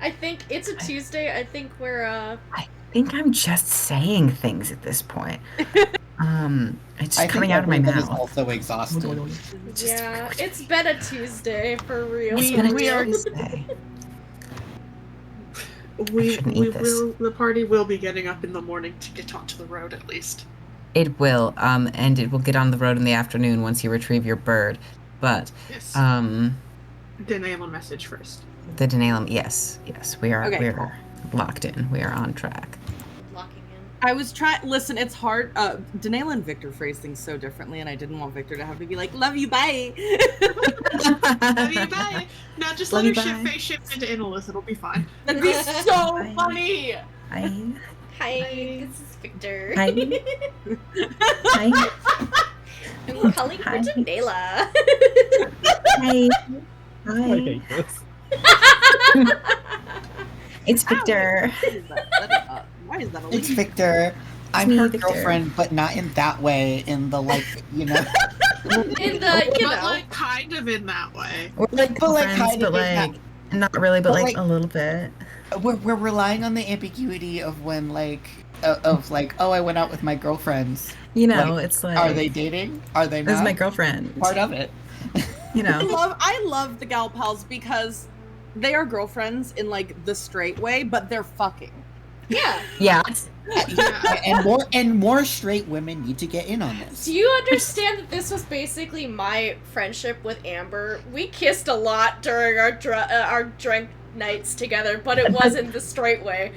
I think it's a Tuesday. I think we're I think I'm just saying things at this point. It's just coming out of my everybody's mouth. also exhausted. yeah, it's been a Tuesday for real. It's been a we are- Tuesday. The party will be getting up in the morning to get onto the road at least. It will, and it will get on the road in the afternoon once you retrieve your bird. But, Yes. the Denayla message first. Denalum, yes, we are Okay, locked in. We are on track. Locking in. I was trying. Listen, it's hard. Danae and Victor phrase things so differently, and I didn't want Victor to have to be like, "Love you, bye." Love you, bye. Now just Love let you, her bye. shift into Innolith. It'll be fine. That'd be so funny. Hi. Hi, this is Victor. Hi. Hi. I'm calling for Hi. Janela. Hi. I Hi. hate this. It's Victor. Why is that a It's link? Victor. I'm me, her Victor. girlfriend, but not in that way. In the like, In the, you But know. like, kind of in that way. We're like But, like, friends, kind but of in like not really, but but, like like- a little bit. we're relying on the ambiguity of when of like, oh, I went out with my girlfriends. You know, Like, it's like Are they dating? Are they This is not? my girlfriend. Part of it. You know. I love the gal pals because they are girlfriends in like the straight way, but they're fucking. Yeah. Yeah. and more straight women need to get in on this. Do you understand that this was basically my friendship with Amber? We kissed a lot during our drunk nights together, but it wasn't the straight way.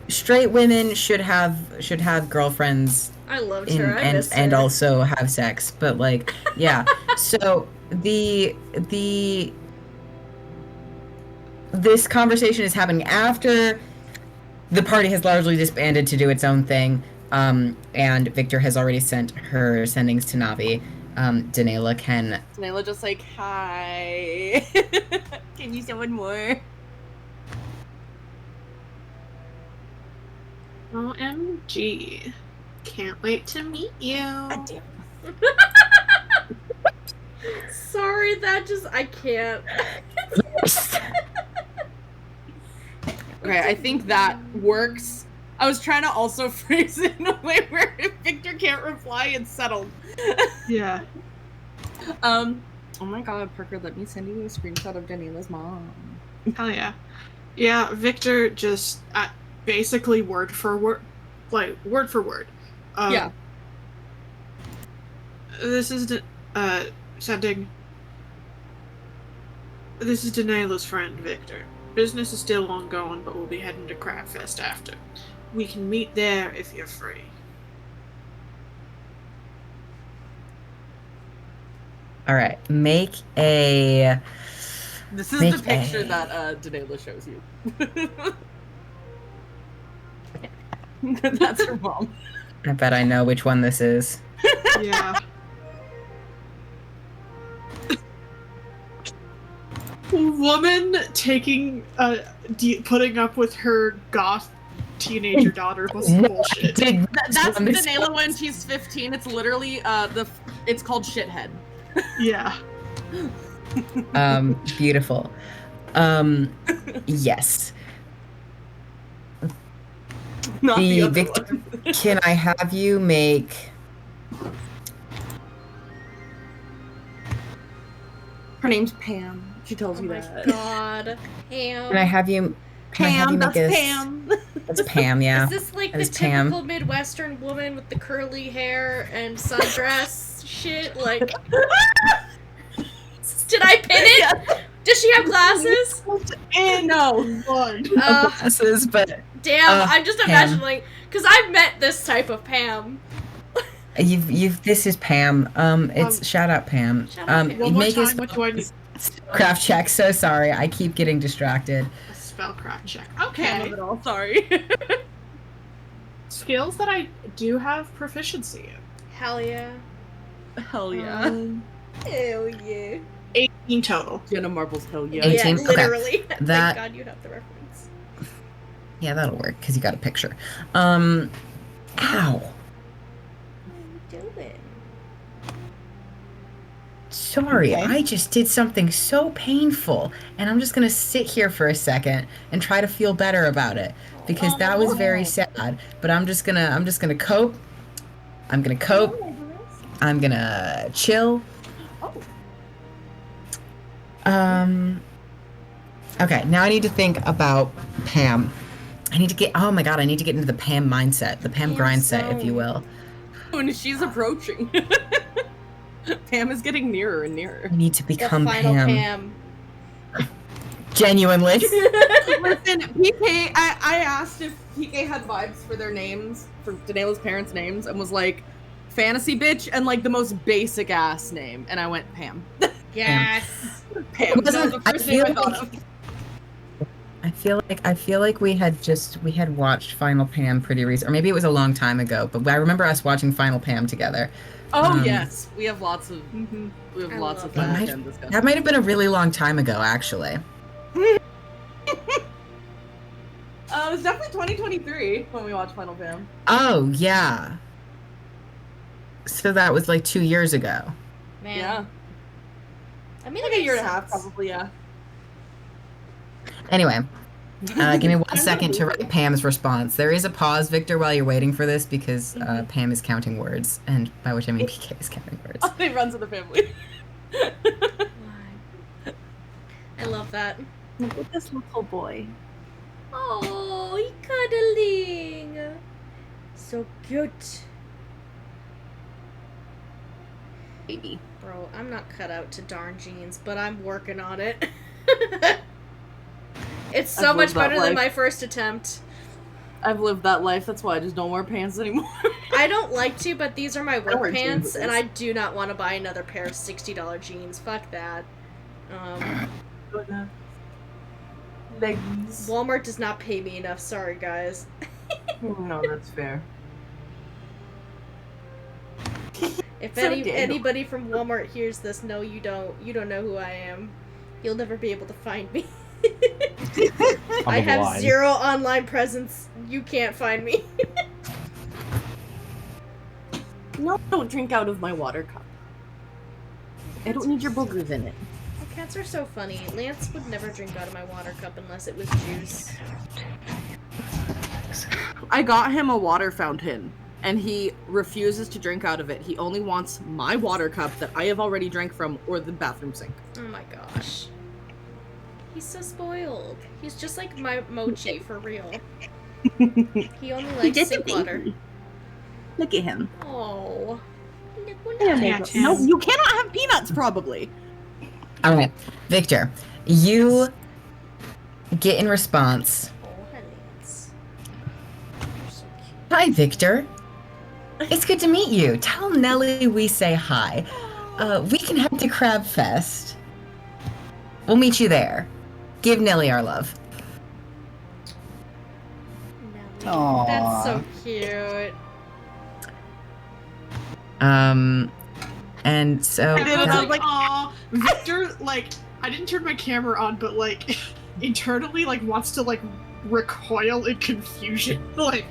Straight women should have girlfriends I loved her. I missed her. and also have sex. But like, yeah. So this conversation is happening after the party has largely disbanded to do its own thing. And Victor has already sent her sendings to Navi. Denayla can. Danila just like, hi. Can you send one more? OMG. Can't wait to meet you. Sorry, I can't. Okay, I think that works. I was trying to also phrase it in a way where if Victor can't reply, it's settled. Yeah. Oh my god, Parker, let me send you a screenshot of Daniela's mom. Hell yeah. Yeah, Victor just basically word for word. Yeah. This is sending. This is Denayla's friend, Victor. Business is still ongoing, but we'll be heading to Crabfest after. We can meet there if you're free. All right, make a. This is Make the picture a- that Danela shows you. That's her mom. I bet I know which one this is. Yeah. Woman taking putting up with her goth teenager daughter was bullshit. That's Danela when she's 15. It's literally it's called shithead. Yeah. Beautiful. Yes. Not the other Victor, one. can I have you make? Her name's Pam. She tells Oh you my that. god. Pam. Can I have you? Can I have Pam, you make that's a- Pam. That's Pam, yeah. Is this like That the is Pam. typical Midwestern woman with the curly hair and sundress shit? Like, did I pin it? Does she have glasses? No. Glasses, but Damn, I'm just Pam. imagining, because I've met this type of Pam. you've. This is Pam. It's shout out Pam. Shout out Pam. One more Make a time, what do I need? craft check. So sorry, I keep getting distracted. A spellcraft check. Pam Okay. of it all. Sorry. Skills that I do have proficiency in. Hell yeah. Hell yeah. Hell yeah. 18 total. Jenna Marbles. Hell yeah. 18? Yeah, Okay. literally. That- Thank God you have the reference. Yeah, that'll work because you got a picture. Ow. What are you doing? Sorry, Okay. I just did something so painful, and I'm just gonna sit here for a second and try to feel better about it because that was very sad. But I'm just gonna cope. I'm gonna cope. I'm gonna chill. Okay, now I need to think about Pam. I need to get. Oh my god, I need to get into the Pam mindset, the Pam Pam grind set, if zone. you will. When she's approaching. Pam is getting nearer and nearer. I need to The become final Pam. Pam. Genuinely. Listen, PK, I asked if PK had vibes for their names, for Danela's parents' names, and was like, fantasy bitch, and like the most basic ass name. And I went, Pam. Yes. Pam. That was Wasn't- the I first name I feel thought like- of. I feel like we had watched Final Pam pretty recent, or maybe it was a long time ago. But I remember us watching Final Pam together. Oh, yes. We have lots of, we have I lots love of that. fun Might- to discuss. That might have been a really long time ago, actually. It was definitely 2023 when we watched Final Pam. Oh yeah. So that was like 2 years ago. Man. Yeah. I mean, Like it a year and a makes half, sense. probably, yeah. Anyway, give me 1 I'm second to gonna write Pam's response. There is a pause, Victor, while you're waiting for this because Pam is counting words, and by which I mean PK is counting words. Oh, it runs in the family. I love that. Look at this little boy. Oh, he cuddling. So cute. Baby. Bro, I'm not cut out to darn jeans, but I'm working on it. It's so I've much lived that better than life. my first attempt. I've lived that life, that's why I just don't wear pants anymore. I don't like to, but these are my work wear jeans pants, with and this. I do not want to buy another pair of $60 jeans. Fuck that. Leggings. Walmart does not pay me enough. Sorry, guys. No, that's fair. If So Daniel. anybody from Walmart hears this, no, you don't. You don't know who I am. You'll never be able to find me. I On the have line. 0 online presence. You can't find me. No, don't drink out of my water cup. I don't need your boogers in it. Oh, cats are so funny. Lance would never drink out of my water cup unless it was juice. I got him a water fountain, and he refuses to drink out of it. He only wants my water cup that I have already drank from, or the bathroom sink. Oh my gosh. He's so spoiled. He's just like my Mochi, for real. He only likes sink water. Look at him. Oh. Yeah, No, you cannot have peanuts, probably. All right, Victor, you get in response. Oh, hi, Lance. You're so cute. Hi, Victor. It's good to meet you. Tell Nellie we say hi. we can head to Crab Fest. We'll meet you there. Give Nelly our love. Aww. That's so cute. And so And then I was like, aw, Victor, like, I didn't turn my camera on, but, like, internally, like, wants to, like, recoil in confusion. Like,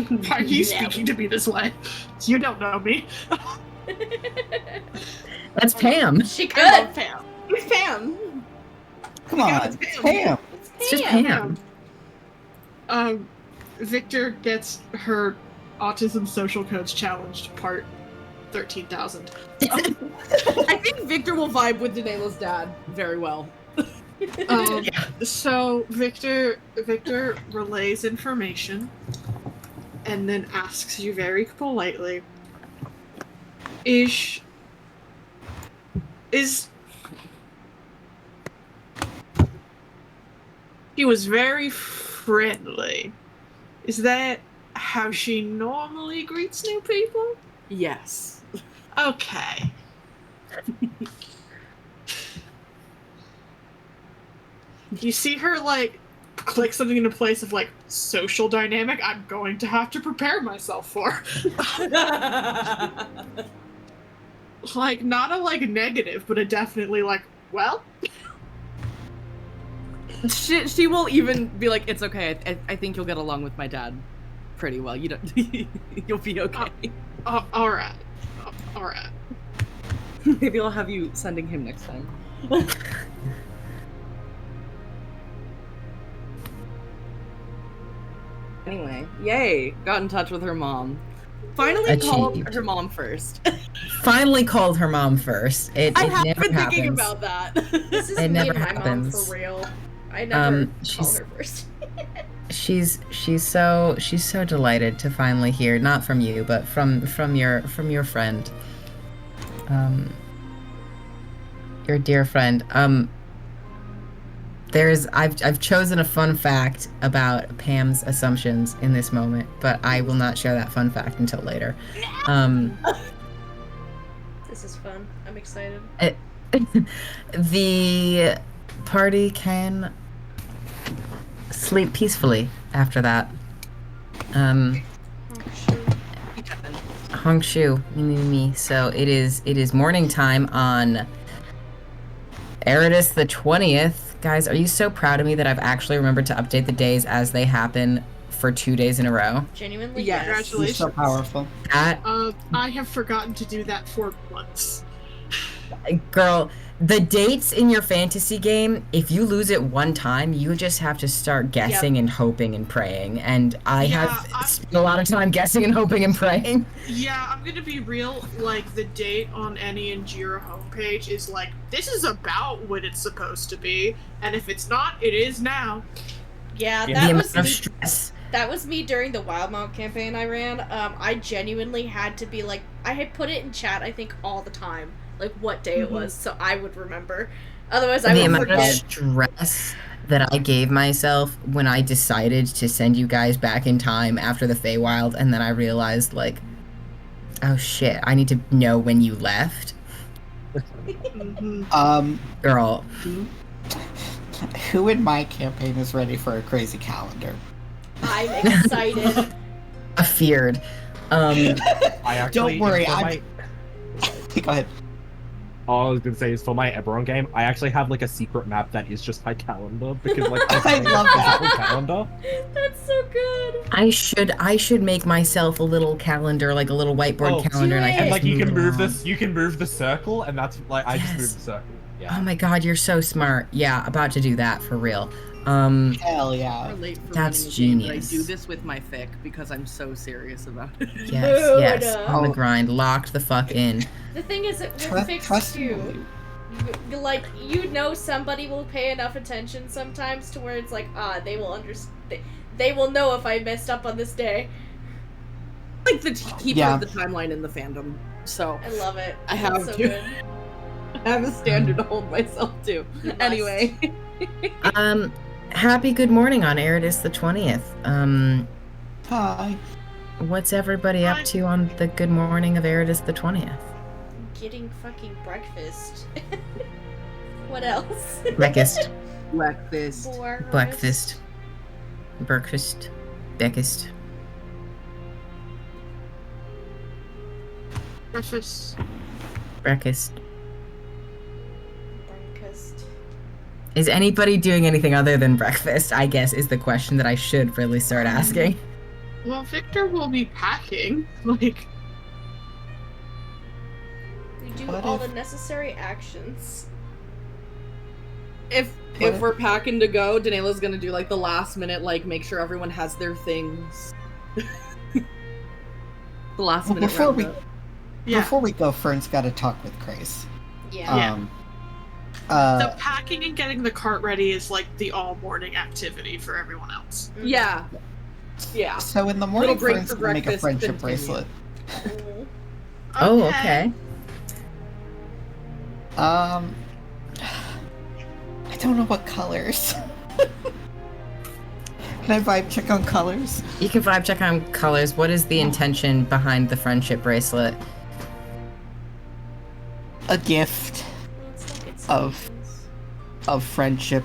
why are you speaking to me this way? You don't know me. that's Pam. She I could. love Pam. It's Pam. Come on, it's Pam. Pam. It's just Pam. Victor gets her autism social codes challenged part 13,000. I think Victor will vibe with Danella's dad very well. So Victor relays information and then asks you very politely, is she was very friendly. Is that how she normally greets new people? Yes. Okay. You see her, like, click something into place of, like, social dynamic I'm going to have to prepare myself for. Like, not a, like, negative, but a definitely, like, well? She will even be like, it's okay. I think you'll get along with my dad pretty well. You don't. You'll be okay. Alright. Alright. Maybe I'll have you sending him next time. Anyway, yay! Got in touch with her mom. Finally called Achieved. her mom first. Finally called her mom first. It I have never been thinking happens. about that. This is It me never and my mom happens. for real. I never call she's- her first. She's so delighted to finally hear, not from you, but from your friend, your dear friend. I've chosen a fun fact about Pam's assumptions in this moment, but I will not share that fun fact until later. This is fun. I'm excited. The party can sleep peacefully after that. Hongshu, me. So it is morning time on Eridus the 20th. Guys, are you so proud of me that I've actually remembered to update the days as they happen for 2 days in a row? Genuinely, Yeah, yes. You're Congratulations. so powerful. That I have forgotten to do that for months. girl, the dates in your fantasy game, if you lose it one time, you just have to start guessing and hoping and praying. And I have spent a lot of time guessing and hoping and praying. Yeah, I'm gonna be real, like, the date on any and Jira homepage is like, this is about what it's supposed to be, and if it's not, it is now. Yeah, The that amount was of me. stress. That was me during the Wildmount campaign I ran. I genuinely had to be like, I had put it in chat, I think, all the time, like what day it was, so I would remember. Otherwise, I The would amount of forget. stress that I gave myself when I decided to send you guys back in time after the Feywild, and then I realized, like, oh shit, I need to know when you left. Girl. Who in my campaign is ready for a crazy calendar? I'm excited. Feared. I actually Don't worry, for my- Go ahead. all I was gonna say is for my Eberron game, I actually have like a secret map that is just my calendar because like I love that. calendar. That's so good. I should make myself a little calendar, like a little whiteboard Oh, calendar, and I do can And just like you can it move around. this, you can move the circle, and that's like I just Yes. moved the circle. Yeah. Oh my god, you're so smart. Yeah, about to do that for real. Hell yeah. Relate for That's running a game, but genius. I do this with my fic because I'm so serious about it. Yes, Dude. on the Oh. grind, locked the fuck in. The thing is, it Trust- with fix trust too. me. Like, you know, somebody will pay enough attention sometimes to where it's like, they will understand. They will know if I messed up on this day. Like the keeper Yeah. of the timeline in the fandom. So I love it. I It's have so to. good. I have a standard to hold myself to. You must. Anyway. Happy good morning on Eridus the 20th. Hi. What's everybody up to on the good morning of Eridus the 20th? getting fucking breakfast. What else? Breakfast. Breakfast. Breakfast. Breakfast. Breakfast. Breakfast. Breakfast. Breakfast. Is anybody doing anything other than breakfast? I guess is the question that I should really start asking. Well, Victor will be packing. Like, We do What all if- the necessary actions. If we're packing to go, Danela's gonna do like the last minute, like make sure everyone has their things. The last Well, minute before we roundup. yeah. before we go, Fern's got to talk with Grace. Yeah. The packing and getting the cart ready is like the all morning activity for everyone else. Mhm. Yeah. Yeah. So in the morning, Little break Fern's for gonna make a breakfast, friendship continue. bracelet. Mhm. Oh, okay. I don't know what colors. Can I vibe check on colors? You can vibe check on colors. What is the intention behind the friendship bracelet? A gift Let's look at Of- signs. of friendship.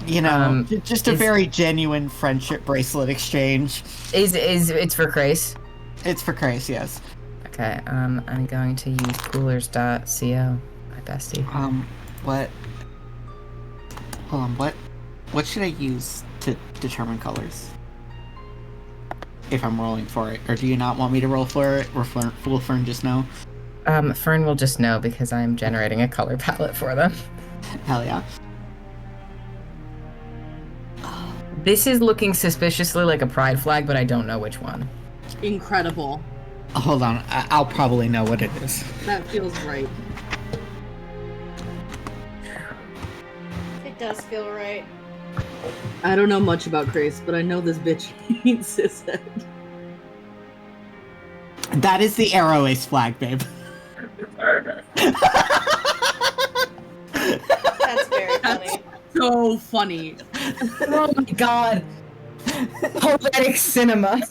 You know, just a is- very genuine friendship bracelet exchange. Is it's for Grace? It's for Grace, yes. Okay, I'm going to use coolers.co, my bestie. What? Hold on, what should I use to determine colors? If I'm rolling for it, or do you not want me to roll for it? Or will Fern just know? Fern will just know because I'm generating a color palette for them. Hell yeah. This is looking suspiciously like a pride flag, but I don't know which one. Incredible. Hold on, I'll probably know what it is. That feels right. It does feel right. I don't know much about Grace, but I know this bitch eats his head. That is the Arrow Ace flag, babe. That's very funny. So funny. Oh my god! Poetic cinema.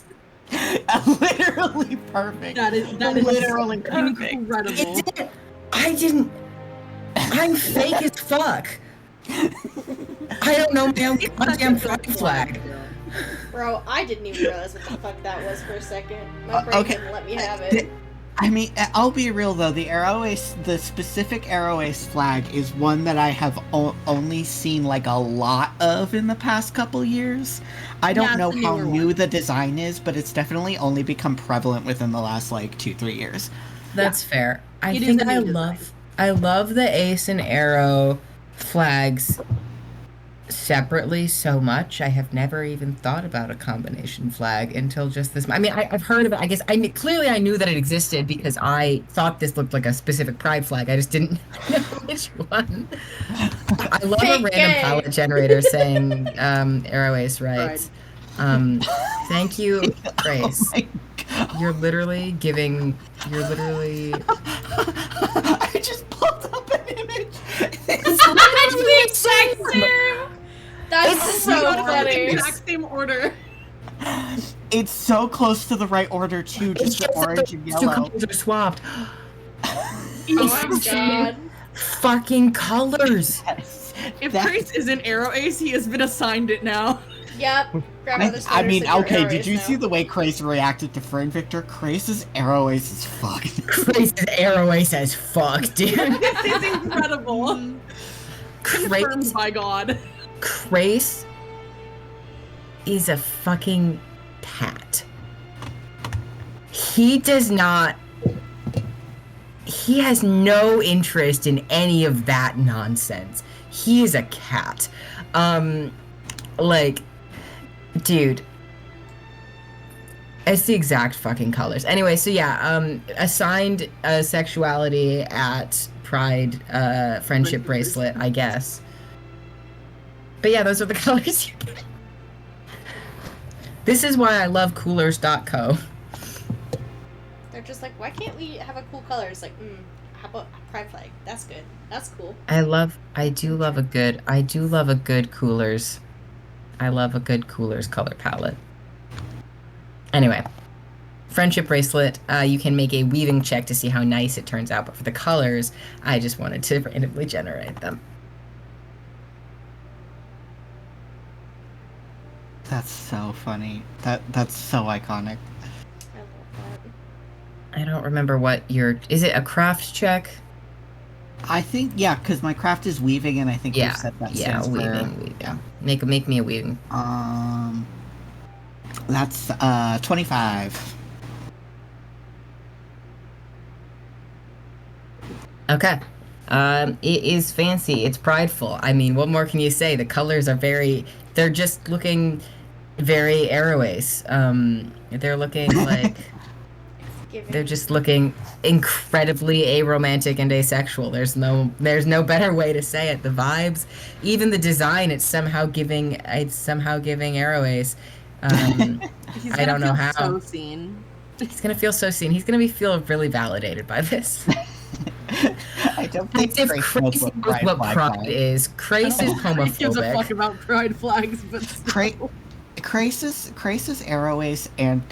Literally perfect. That is literally perfect. incredible. I'm fake as fuck. I don't know my own goddamn pride flag. Bro, I didn't even realize what the fuck that was for a second. My brain okay. didn't let me have it. I mean, I'll be real though. The specific Arrow Ace flag is one that I have only seen like a lot of in the past couple years. I don't Yeah, know it's a how newer new one. the design is, but it's definitely only become prevalent within the last like 2-3 years. That's fair. I It is think a new I design. love the ace and arrow flags separately so much. I have never even thought about a combination flag until just this. I mean, I've heard of it. I guess clearly I knew that it existed because I thought this looked like a specific pride flag. I just didn't know which one. I love a Big random gay. palette generator saying arrow ace writes. Thank you, Grace. You're literally. I just pulled up an image. That's the exact same! That's It's so so funny. Exact same order. It's so close to the right order too, It's just the just that orange and two yellow. colors are swapped. Oh my god. Fucking colors. Yes. If That- Grace is an arrow ace, he has been assigned it now. Yep. Grandmother's I mean, sweater said okay, you're did you Aries see now. the way Crace reacted to Fern Victor? Crace's Arrow Ace is fucked. Grace's arrow ace as fuck, dude. This is incredible. Confirmed Grace, by God. Grace is a fucking cat. He does not. He has no interest in any of that nonsense. He is a cat. Like, dude. It's the exact fucking colors. Anyway, so yeah, assigned sexuality at Pride friendship bracelet, I guess. But yeah, those are the colors. This is why I love coolers.co. They're just like, why can't we have a cool color? It's like, how about a pride flag? That's good. That's cool. I do love a good coolers. I love a good coolers color palette. Anyway, friendship bracelet, you can make a weaving check to see how nice it turns out. But for the colors, I just wanted to randomly generate them. That's so funny. That's so iconic. I love I don't remember what your... Is it a craft check? I think because my craft is weaving, and I think you said that yeah, stands weaving. for, yeah. Make me a weaving. That's 25. Okay. It is fancy. It's prideful. I mean, what more can you say? The colors are they're just looking very Airways. They're looking like, it. they're just looking incredibly aromantic and asexual. There's no better way to say it. The vibes, even the design, it's somehow giving Airways. He's I don't know feel how. so seen. He's gonna feel so seen. He's gonna feel really validated by this. I don't think If Grace Crace knows what pride is, Crace is He gives a fuck homophobic. about pride flags, but still. Crace's Arrowways and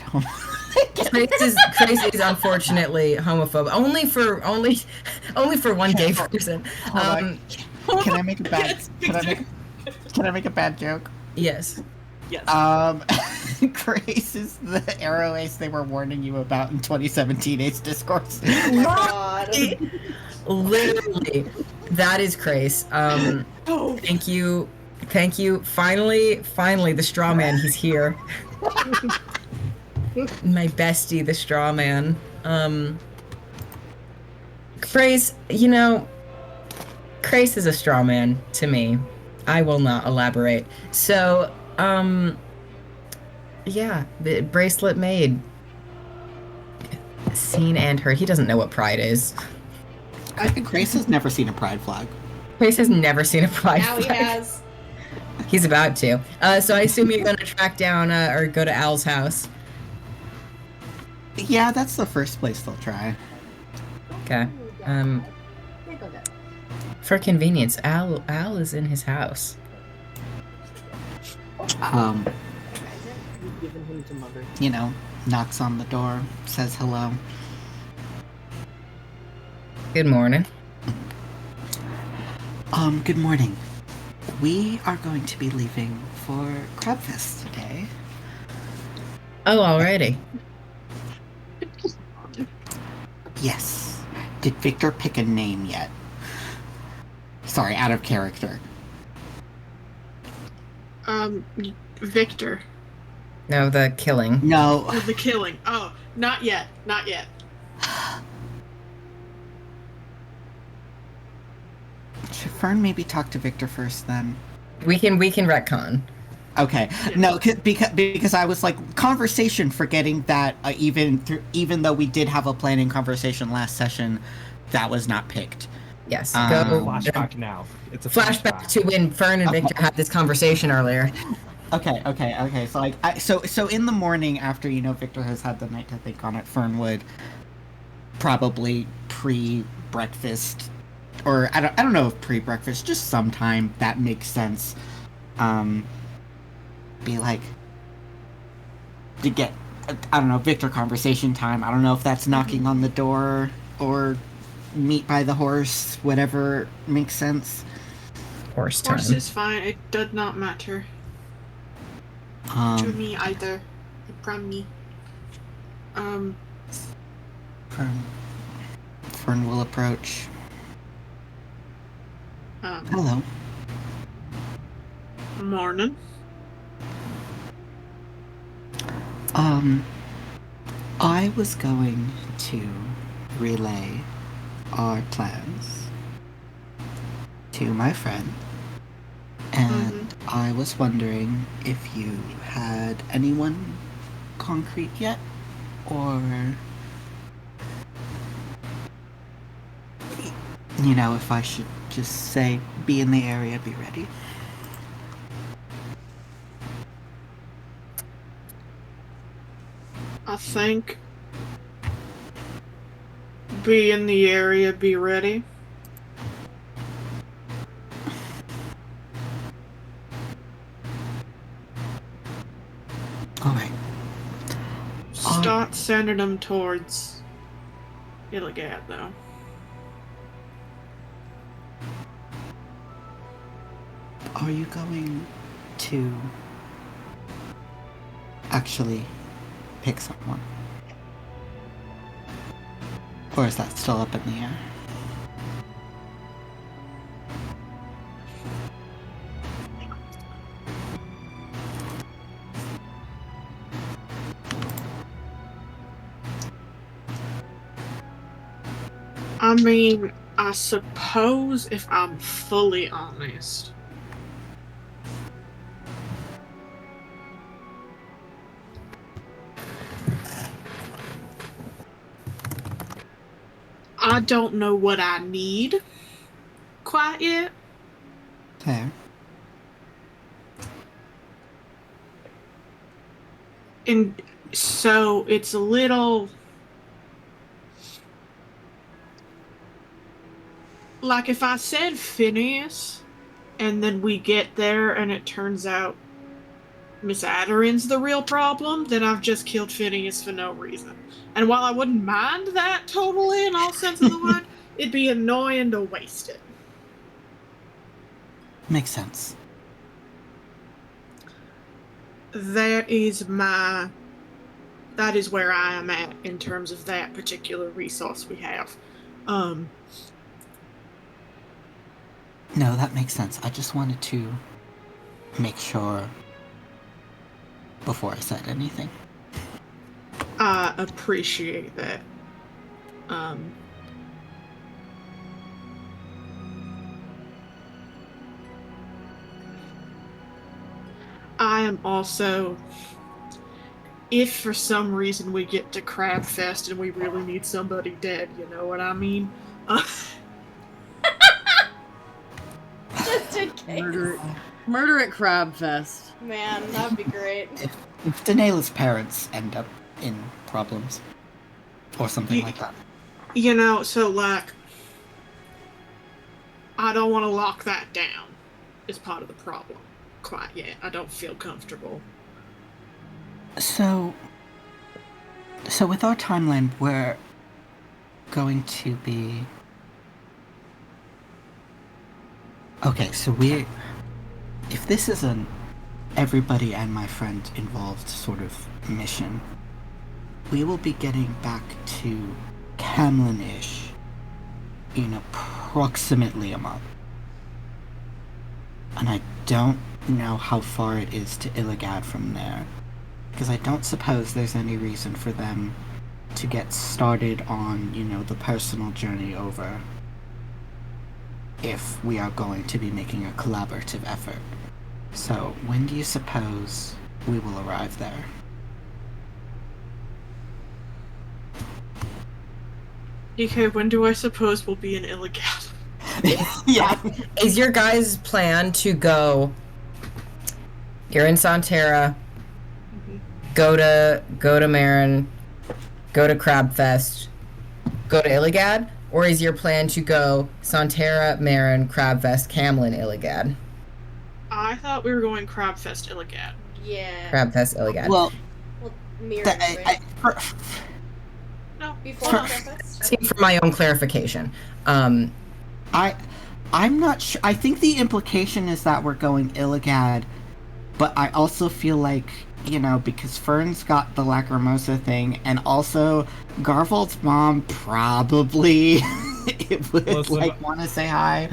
Crace is unfortunately homophobic. Only for one gay person. Hold on. Can I make a bad? Can I make a bad joke? Yes. Yes. Grace is the Arrowways they were warning you about in 2017 Ace Discourse. God. Literally, that is Crace. Thank you. Finally, the straw man. He's here. My bestie, the straw man. Crace, Crace is a straw man to me. I will not elaborate. So, yeah, the bracelet made. Seen and heard. He doesn't know what pride is. I think Grace has never seen a pride flag. Crace has never seen a pride Now he flag. has. He's about to. So I assume you're going to track down or go to Al's house. Yeah, that's the first place they'll try. Okay. For convenience, Al is in his house. Giving him to mother. Knocks on the door, says hello. Good morning. Good morning. We are going to be leaving for Crabfest today. Oh, already. Yes. Did Victor pick a name yet? Sorry, out of character. Victor. No, the killing. No. Oh, the killing. Oh, not yet. Not yet. Should Fern maybe talk to Victor first then? We can retcon. Okay. No, because I was like, conversation, forgetting that even though we did have a planning conversation last session, that was not picked. Yes. Go Go. flashback now. It's a Flashback to when Fern and Victor had this conversation earlier. Okay. So so in the morning after Victor has had the night to think on it, Fern would probably pre-breakfast, or I don't know if pre-breakfast, just sometime that makes sense. Be like to get Victor conversation time. I don't know if that's knocking on the door or meet by the horse, whatever makes sense. Horse time. Horse is fine. It does not matter to me either. From me. Fern will approach. Hello. Morning. I was going to relay our plans to my friend, and I was wondering if you had anyone concrete yet, or if I should just say be in the area, be ready. I think be in the area, be ready. Alright. start sending them towards Illigat, though. Are you going to actually pick someone? Or is that still up in the air? I mean, I suppose if I'm fully honest, I don't know what I need quite yet. Fair. And so it's a little like if I said Phineas and then we get there and it turns out Miss Aderin's the real problem, then I've just killed Phineas for no reason. And while I wouldn't mind that totally in all sense of the word, it'd be annoying to waste it. Makes sense. That is where I am at in terms of that particular resource we have. No, that makes sense. I just wanted to make sure before I said anything. I appreciate that. I am also, if for some reason we get to Crabfest and we really need somebody dead, you know what I mean? Just in case. Murder at Crabfest. Man, that would be great. If Daenerys' parents end up in problems or something like that. You know, so like, I don't want to lock that down as part of the problem quite yet. I don't feel comfortable. So with our timeline, we're going to be... Okay, so if this is an everybody and my friend involved sort of mission, we will be getting back to Camlin-ish in approximately a month. And I don't know how far it is to Illigad from there, because I don't suppose there's any reason for them to get started on, the personal journey over if we are going to be making a collaborative effort. So, when do you suppose we will arrive there? Okay, when do I suppose we'll be in Illigat? Yeah. Is your guys' plan to go? You're in Sonterra. Go to Marin. Go to Crabfest. Go to Illigad, or is your plan to go Sonterra, Marin, Crabfest, Camlin, Illigad? I thought we were going Crabfest Illigat. Yeah. Crabfest, Illigad. Well, Mirror, right? No, Before for- Crabfest? For my own clarification, I'm not sure. I think the implication is that we're going Illigad, but I also feel like, because Fern's got the Lacrimosa thing, and also Garvold's mom probably would want to say hi.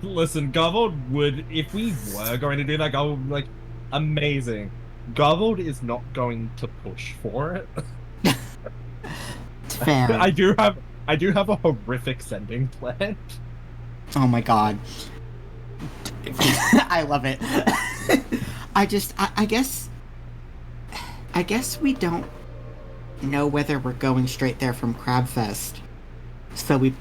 Listen, Garvold would, if we were going to do that, Garvold would be like, amazing. Garvold is not going to push for it. Fair. I do have a horrific sending plan. Oh my god. I love it. I guess we don't know whether we're going straight there from Crabfest. So we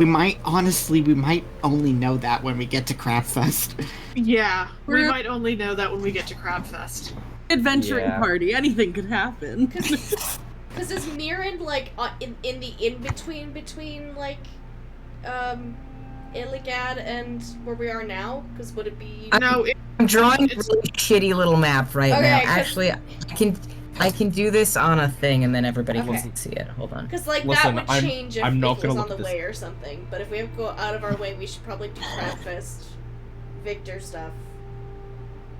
might only know that when we get to Crabfest. Yeah, we We're- might only know that when we get to Crabfest. Adventuring Yeah. party. Anything could happen. Because is Mirren, like, in the in-between, like, Illigad and where we are now? Because would it be... No, I'm drawing a it's- really shitty little map right Okay, now. 'cause- Actually, I can I can do this on a thing, and then everybody Okay. can see it. Hold on. Because, like, Listen, that would I'm- change if I'm not it gonna was look on the at this. way or something. But if we have to go out of our way, we should probably do Crabfest Victor stuff.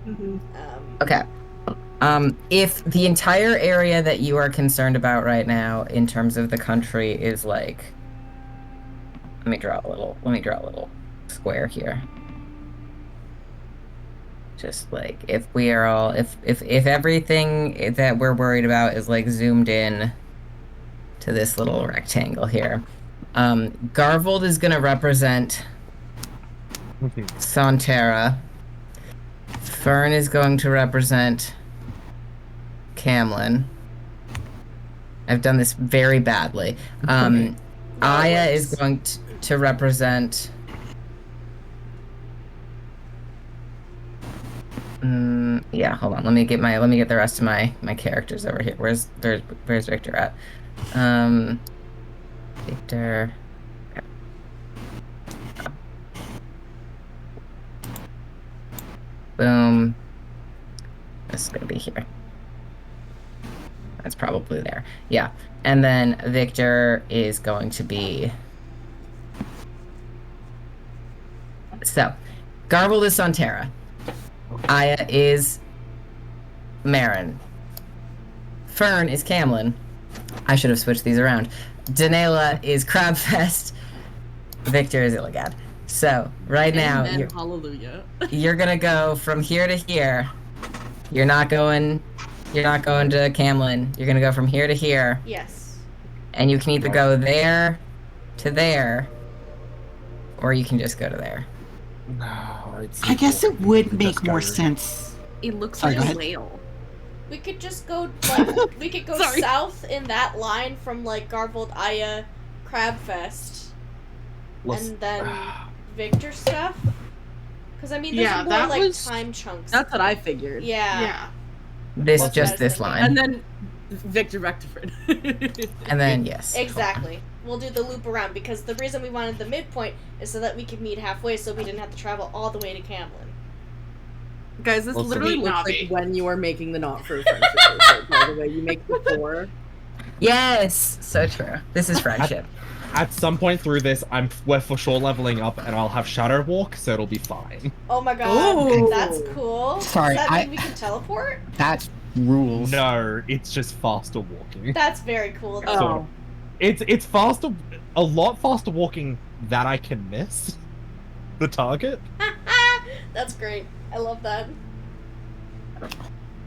Mm-hmm. Okay. If the entire area that you are concerned about right now, in terms of the country, is like, let me draw a little square here. Just like if we are all, if everything that we're worried about is like zoomed in to this little rectangle here, Garvold is gonna represent Sonterra. Fern is going to represent Camlin. I've done this very badly. Aya is going to represent. Yeah, hold on. Let me get the rest of my characters over here. Where's Victor at? Victor. Boom. This is gonna be here. That's probably there. Yeah. And then Victor is going to be. So, Garble is Sonterra. Aya is Marin. Fern is Camlin. I should have switched these around. Danela is Crabfest. Victor is Illigad. So, right now, Amen, hallelujah. you're gonna go from here to here. You're not going to Camlin. You're gonna go from here to here. Yes. And you can either go there to there, or you can just go to there. No, it's I guess it would make Just more go. sense. It looks Sorry, like go a ahead. whale. We could just go, like, we could go Sorry. south in that line from, like, Garvold, Aya, Crabfest, and then Victor stuff. Because, I mean, those Yeah, are more, that like, was- time chunks. That's what I figured. Yeah. Yeah. This That's just what I was this thinking. line. And then Victor Rectiford. And then yes. Exactly. We'll do the loop around, because the reason we wanted the midpoint is so that we could meet halfway so we didn't have to travel all the way to Camlin. Guys, this Also, literally meet looks Navi. like when you are making the not for friendship bracelet, by the way. You make the four. Yes, so true. This is friendship. At some point through this, we're for sure leveling up, and I'll have Shadow Walk, so it'll be fine. Oh my god, Ooh. that's cool. Sorry, Does that mean we can teleport? That rules. No, it's just faster walking. That's very cool. Though. Sort Oh. of. It's faster, a lot faster walking that I can miss the target. That's great. I love that.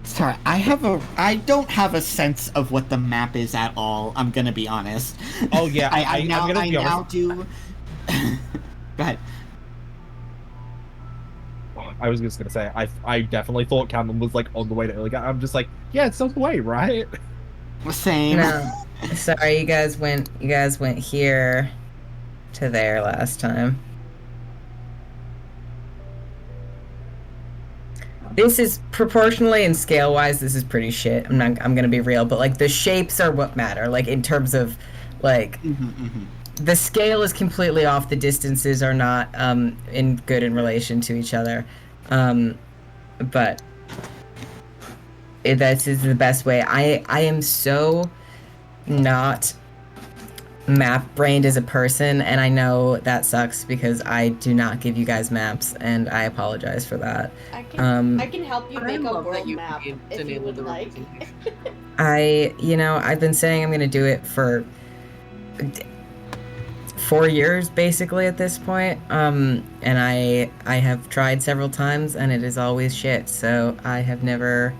Sorry, I don't have a sense of what the map is at all. I'm gonna be honest. Oh yeah, I now I'm gonna be now honest. do. Go ahead. I was just gonna say, I definitely thought Camden was like on the way to Illigan. I'm just like, yeah, it's on the way, right? Same. No. Sorry, you guys went here to there last time. This is proportionally and scale wise, this is pretty shit. I'm gonna be real, but like the shapes are what matter. Like in terms of like the scale is completely off, the distances are not in relation to each other. But this is the best way. I am so not map brained as a person, and I know that sucks because I do not give you guys maps, and I apologize for that. I can help you I make a love that world you map made if you enable would the like. representation. I've been saying I'm gonna do it for 4 years basically at this point, and I have tried several times and it is always shit, so I have never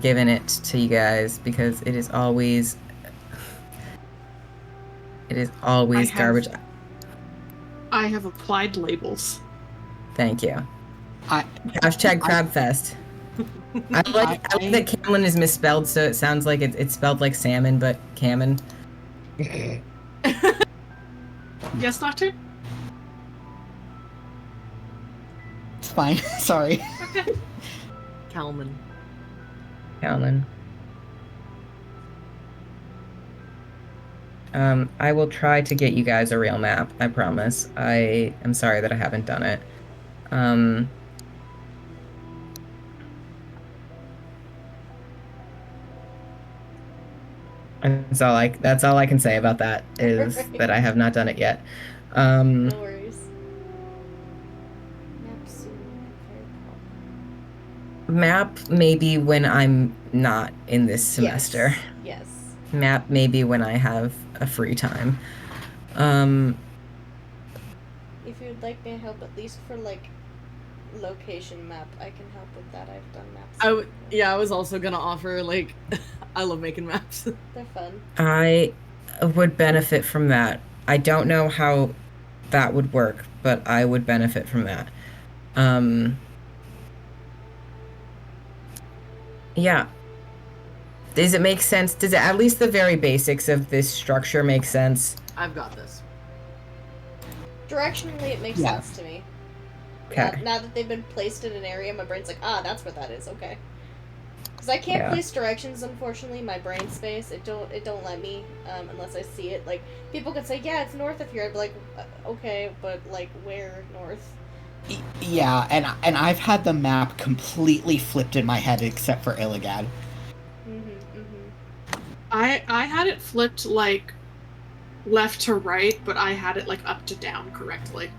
given it to you guys because it is always garbage. I have applied labels. Thank you. I- Hashtag Crabfest. I like that Camlin is misspelled, so it sounds like it's spelled like salmon, but Cammon. Yes, Doctor? It's fine. Sorry. Kalman. Callan. I will try to get you guys a real map, I promise. I am sorry that I haven't done it. That's all I can say about that is Right. that I have not done it yet. No worries. Map soon. Map maybe when I'm not in this semester. Yes. Map maybe when I have a free time. Um, If you'd like me to help, at least for like location map, I can help with that. I've done maps. I was also gonna offer, like, I love making maps. They're fun. I would benefit from that. I don't know how that would work, but I would benefit from that. Yeah. Does it make sense? Does it, at least the very basics of this structure make sense? I've got this. Directionally, it makes Yeah. sense to me. Okay. Now that they've been placed in an area, my brain's like, that's where that is. Okay. Because I can't Yeah. place directions, unfortunately. My brain space, it don't let me unless I see it. Like people could say, yeah, it's north of here. I'd be like, okay, but like where north? Yeah, and I've had the map completely flipped in my head except for Illigad. I had it flipped like left to right, but I had it like up to down correctly.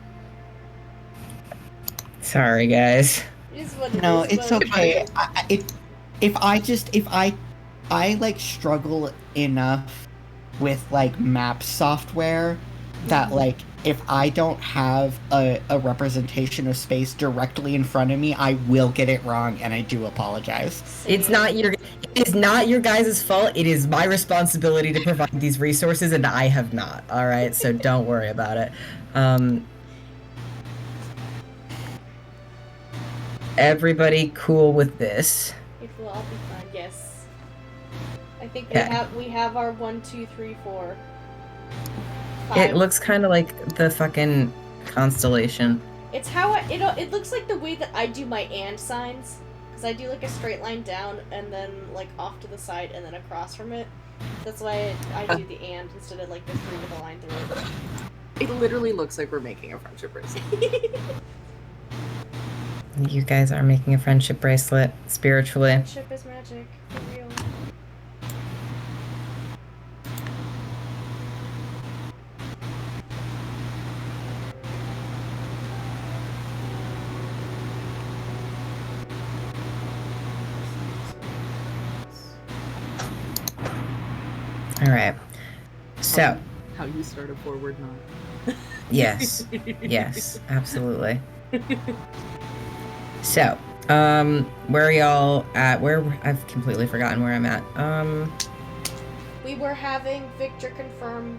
Sorry, guys. It is what it No, is, it's but- okay. If I like struggle enough with like map software that like if I don't have a representation of space directly in front of me, I will get it wrong, and I do apologize. It is not your guys' fault. It is my responsibility to provide these resources, and I have not. All right, so don't worry about it. Everybody cool with this? It will all be fine. Yes. I think Okay. we have our 1, 2, 3, 4. 5. It looks kind of like the fucking constellation. It's how it looks like the way that I do my and signs, because I do like a straight line down and then like off to the side and then across from it. That's why I do the and instead of like the 3 with a line through it. It literally looks like we're making a friendship bracelet. You guys are making a friendship bracelet spiritually. Friendship is magic, for real. All right. So, How you start a forward knot. yes. Yes, absolutely. So, where are y'all at? I've completely forgotten where I'm at. We were having Victor confirm,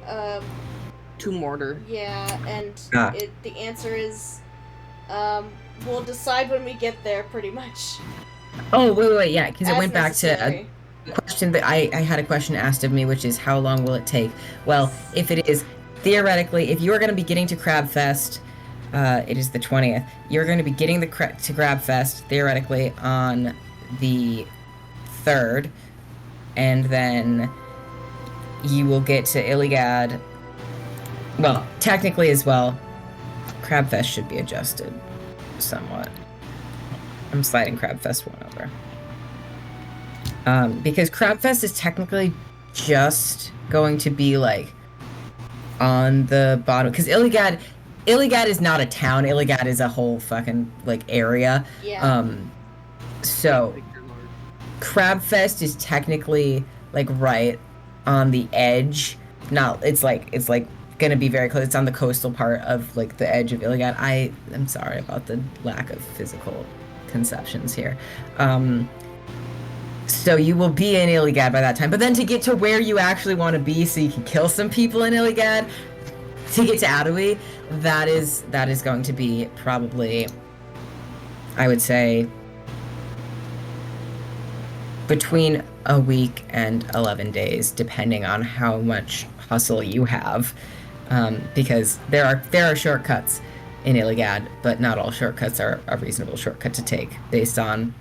To mortar. yeah, and Ah. the answer is, we'll decide when we get there, pretty much. Oh, wait, yeah, because it As went back to necessary. a question that I had a question asked of me, which is how long will it take? Well, if it is theoretically, if you are going to be getting to Crab Fest, it is the 20th. You're going to be getting to Crab Fest theoretically on the 3rd, and then you will get to Illigad. Well, technically as well, Crab Fest should be adjusted somewhat. I'm sliding Crab Fest 1 over. Because Crab Fest is technically just going to be like on the bottom. Because Illigad is not a town. Illigad is a whole fucking like area. Yeah. So Crab Fest is technically like right on the edge. It's like gonna be very close. It's on the coastal part of like the edge of Illigad. I'm sorry about the lack of physical conceptions here. So you will be in Illigad by that time. But then to get to where you actually want to be so you can kill some people in Illigad, to get to Adui, that is going to be probably, I would say, between a week and 11 days, depending on how much hustle you have. Because there are shortcuts in Illigad, but not all shortcuts are a reasonable shortcut to take based on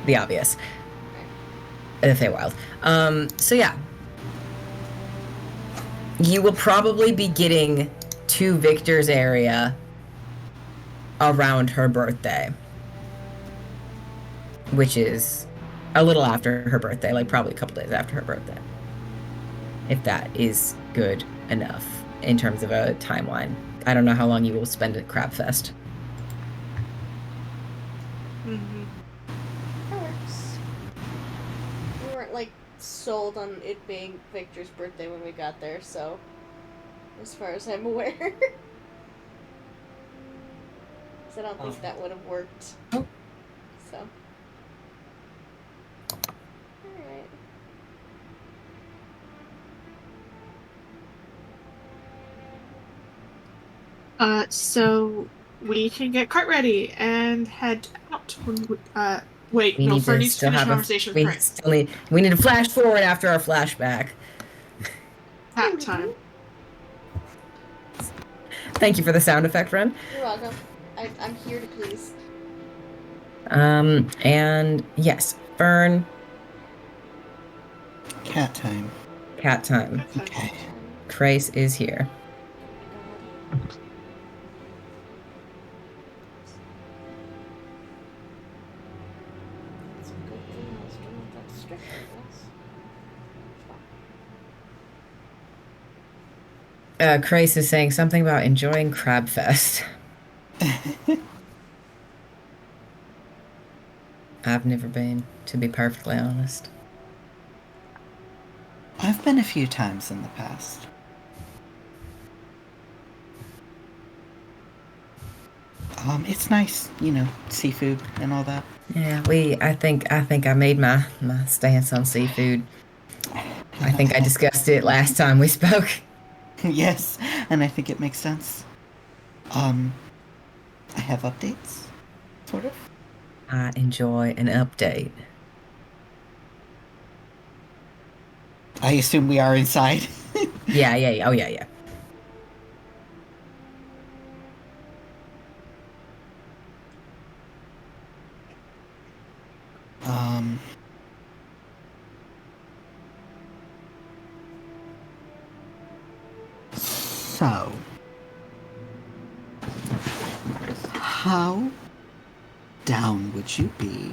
the obvious. The Feywild. So yeah. You will probably be getting to Victor's area around her birthday. Which is A little after her birthday, like probably a couple days after her birthday. If that is good enough in terms of a timeline. I don't know how long you will spend at Crabfest. Mm-hmm. That works. We weren't like sold on it being Victor's birthday when we got there, so as far as I'm aware. Because I don't think that would have worked. So. Alright. So we can get cart ready and head out. Wait, We no, need Fern to needs to still finish have conversation we with Chris. still need we need to flash forward after our flashback. Hat time. Thank you for the sound effect, Ren. You're welcome. I'm here to please. And yes, Fern, Cat time. cat time. Hat time. Okay. Trace is here. It's a good thing I was doing that strict, I guess. Trace is saying something about enjoying Crabfest. I've never been, to be perfectly honest. I've been a few times in the past. It's nice, seafood and all that. Yeah, I think I made my stance on seafood. I think I discussed it last time we spoke. Yes, and I think it makes sense. I have updates, sort of. I enjoy an update. I assume we are inside. Yeah. Oh, yeah. So, how down would you be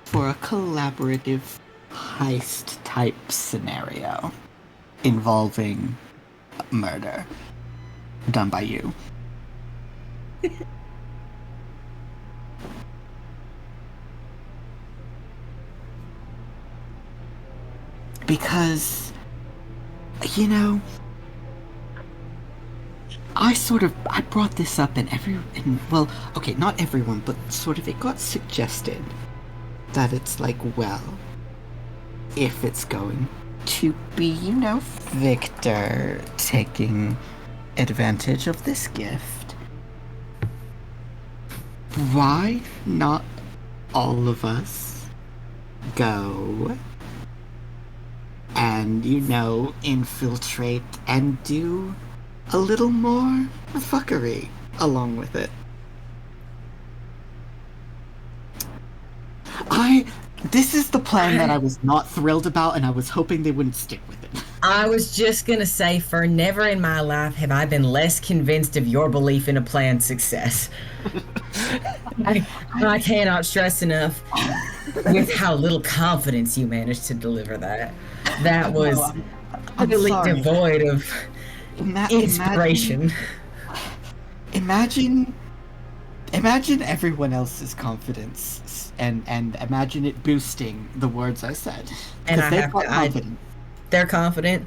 for a collaborative heist type scenario involving murder done by you? Because, I brought this up and well, okay, not everyone, but sort of it got suggested that it's like, well, if it's going to be, Victor taking advantage of this gift, why not all of us go and, infiltrate and do a little more fuckery along with it? This is the plan that I was not thrilled about, and I was hoping they wouldn't stick with it. I was just gonna say, for never in my life have I been less convinced of your belief in a plan's success. I cannot stress enough with how little confidence you managed to deliver that. That was utterly devoid of inspiration. Imagine everyone else's confidence and imagine it boosting the words I said. And They're confident. They're confident.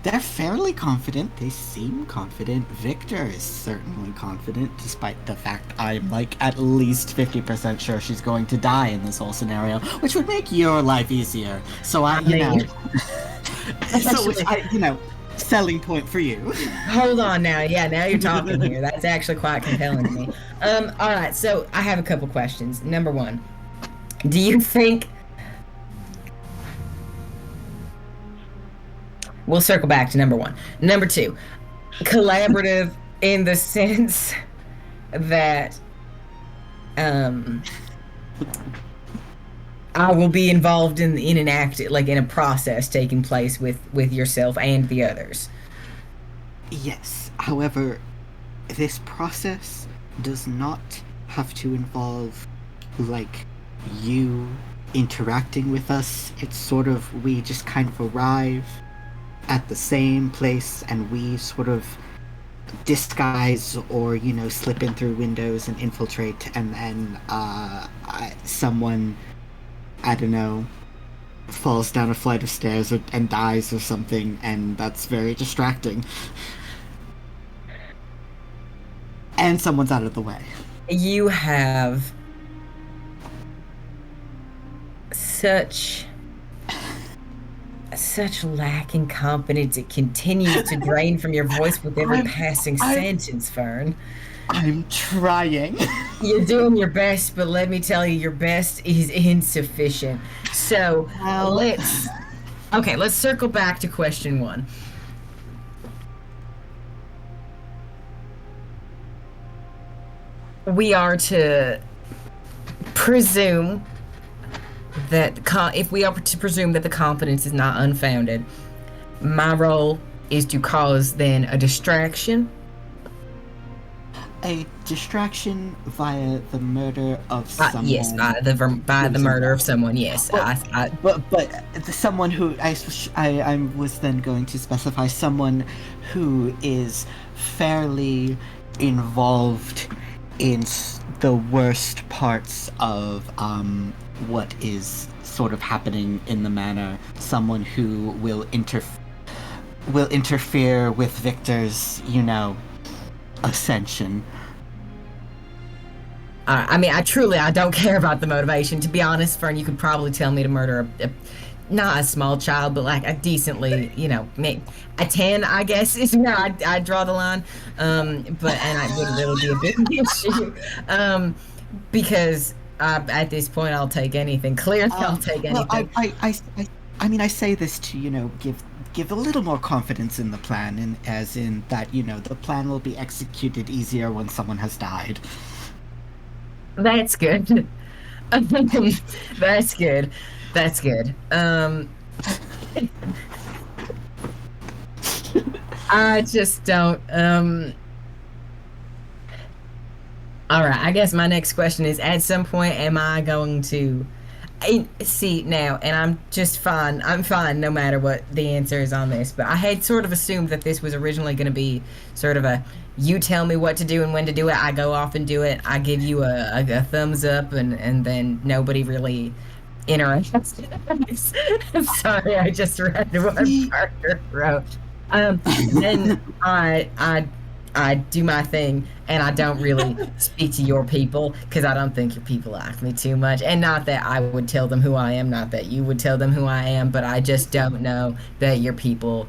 They're fairly confident. They seem confident. Victor is certainly confident, despite the fact I'm at least 50% sure she's going to die in this whole scenario, which would make your life easier. So selling point for you. Hold on now. Yeah, now you're talking here. That's actually quite compelling to me. All right, so I have a couple questions. Number one, do you think... We'll circle back to number one. Number two, collaborative in the sense that I will be involved in an act, in a process taking place with yourself and the others. Yes. However, this process does not have to involve you interacting with us. It's sort of, we just kind of arrive at the same place and we sort of disguise or, you know, slip in through windows and infiltrate, and then someone, I don't know, falls down a flight of stairs and dies or something, and that's very distracting. And someone's out of the way. You have such lack in confidence. It continues to drain from your voice with every passing sentence, Fern. I'm trying. You're doing your best, but let me tell you, your best is insufficient. So let's circle back to question 1. We are to presume that if we are to presume that the confidence is not unfounded, my role is to cause then a distraction. A distraction via the murder of someone. Yes, by the murder of someone. Yes, but someone who I was then going to specify someone who is fairly involved in the worst parts of what is sort of happening in the manor. Someone who will interfere with Victor's, you know, ascension. I mean, I don't care about the motivation. To be honest, Fern, you could probably tell me to murder not a small child, but like a decently, you know, a 10, I guess, is where I draw the line. It'll be a big issue. Because at this point, I'll take anything. Clearly, I'll take anything. I mean, I say this to, you know, give a little more confidence in the plan, and as in that, you know, the plan will be executed easier when someone has died. That's good. That's good. That's good. I just don't. All right. I guess my next question is: at some point, am I going to see now? And I'm just fine. I'm fine no matter what the answer is on this. But I had sort of assumed that this was originally going to be sort of a you tell me what to do and when to do it. I go off and do it. I give you a thumbs up, and then nobody really interacts. Sorry, I just read what Parker wrote. Then I do my thing, and I don't really speak to your people because I don't think your people like me too much. And not that I would tell them who I am, not that you would tell them who I am, but I just don't know that your people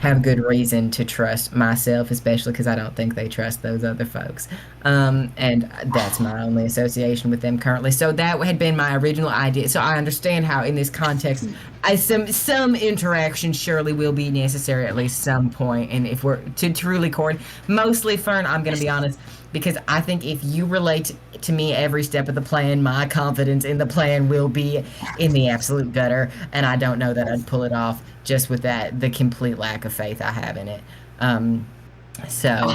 have good reason to trust myself, especially because I don't think they trust those other folks. And that's my only association with them currently. So that had been my original idea. So I understand how, in this context, some interaction surely will be necessary at least some point. And if we're to truly court, mostly Fern, I'm going to be honest, because I think if you relate to me every step of the plan, my confidence in the plan will be in the absolute gutter, and I don't know that I'd pull it off just with the complete lack of faith I have in it. So,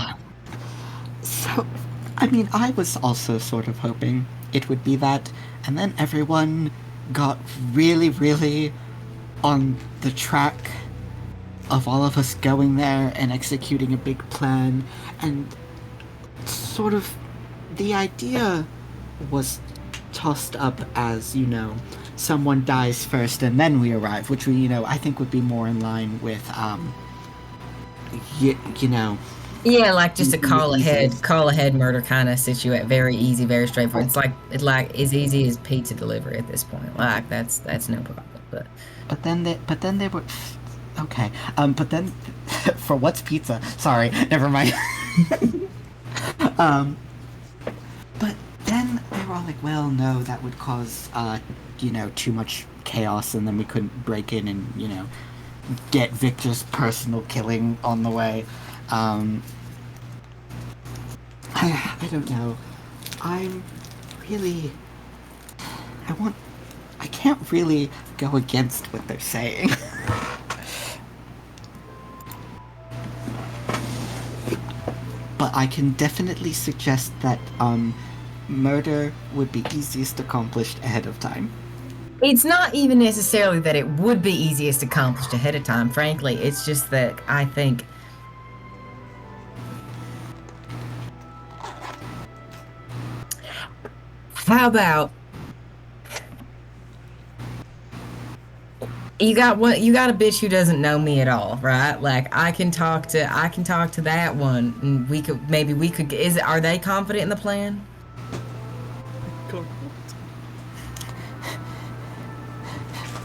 I mean, I was also sort of hoping it would be that, and then everyone got really, really on the track of all of us going there and executing a big plan, and sort of the idea was tossed up as, you know, someone dies first and then we arrive, which we, you know, I think would be more in line with, you know. Yeah, like just a call ahead murder kind of situation. Very easy, very straightforward. It's like as easy as pizza delivery at this point. Like that's no problem. But then they were okay. But then for what's pizza? Sorry, never mind. But then they were all like, well, no, that would cause, you know, too much chaos, and then we couldn't break in and, you know, get Victor's personal killing on the way. I don't know. I can't really go against what they're saying. But I can definitely suggest that, murder would be easiest accomplished ahead of time. It's not even necessarily that it would be easiest accomplished ahead of time, frankly. It's just that I think... How about... You got a bitch who doesn't know me at all, right? Like I can talk to that one, and are they confident in the plan?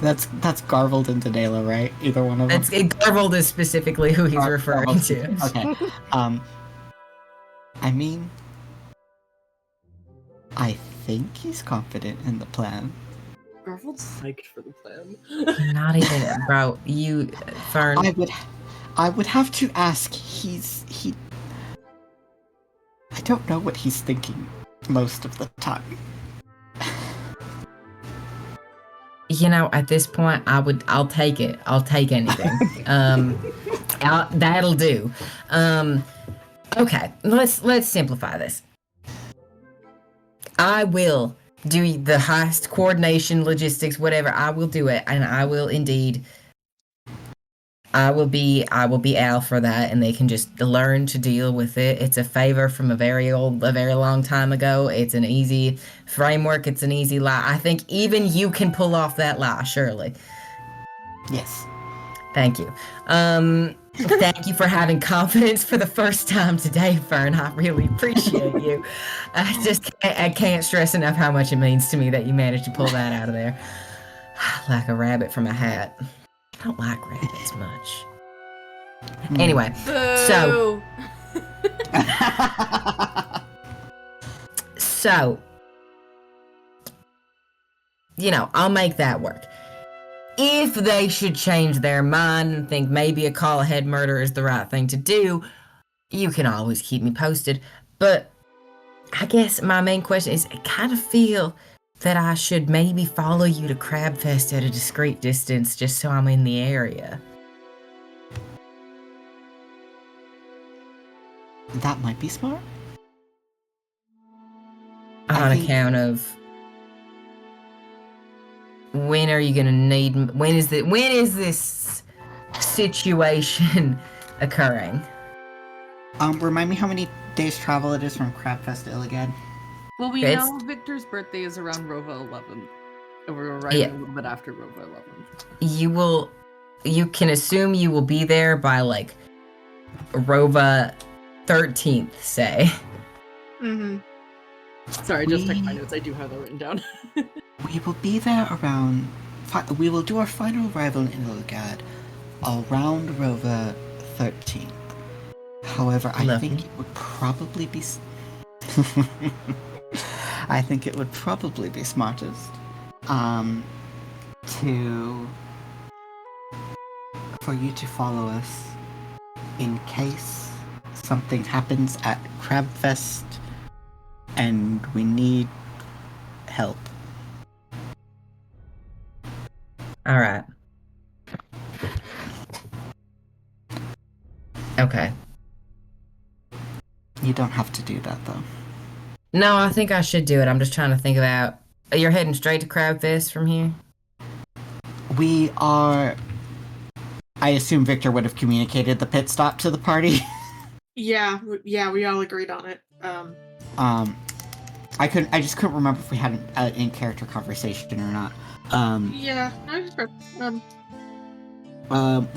That's Garvold and Danela, right? Either one of them. Garvold is specifically who he's referring to. Okay. I mean, I think he's confident in the plan. Garfield's psyched for the plan. Not even, bro. Fern. I would have to ask. I don't know what he's thinking most of the time. At this point, I'll take it. I'll take anything. That'll do. Okay, let's simplify this. I will do the heist coordination, logistics, whatever. I will do it, and I will indeed. I will be Al for that, and they can just learn to deal with it. It's a favor from a very long time ago. It's an easy framework. It's an easy lie. I think even you can pull off that lie, surely. Yes. Thank you. Thank you for having confidence for the first time today, Fern. I really appreciate you. I can't stress enough how much it means to me that you managed to pull that out of there. Like a rabbit from a hat. I don't like rabbits much. Anyway, Boo! so, I'll make that work. If they should change their mind and think maybe a call ahead murder is the right thing to do, you can always keep me posted. But I guess my main question is, I kind of feel that I should maybe follow you to Crabfest at a discreet distance just so I'm in the area. That might be smart. On account of... When are you gonna need... When is this situation occurring? Remind me how many days travel it is from Crabfest to Illigad? Well, we know Victor's birthday is around Rova 11. And we're arriving a little bit after Rova 11. You can assume you will be there by, Rova 13th, say. Mm-hmm. Sorry, just check my notes. I do have that written down. We will be there around... We will do our final arrival in Illigad around Rova 13th. However, I think it would probably be... I think it would probably be smartest for you to follow us in case something happens at Crabfest and we need help. All right. Okay. You don't have to do that, though. No, I think I should do it. I'm just trying to think about... You're heading straight to Crabfest from here? We are... I assume Victor would have communicated the pit stop to the party. Yeah, we all agreed on it. I just couldn't remember if we had an in-character conversation or not. Yeah, I just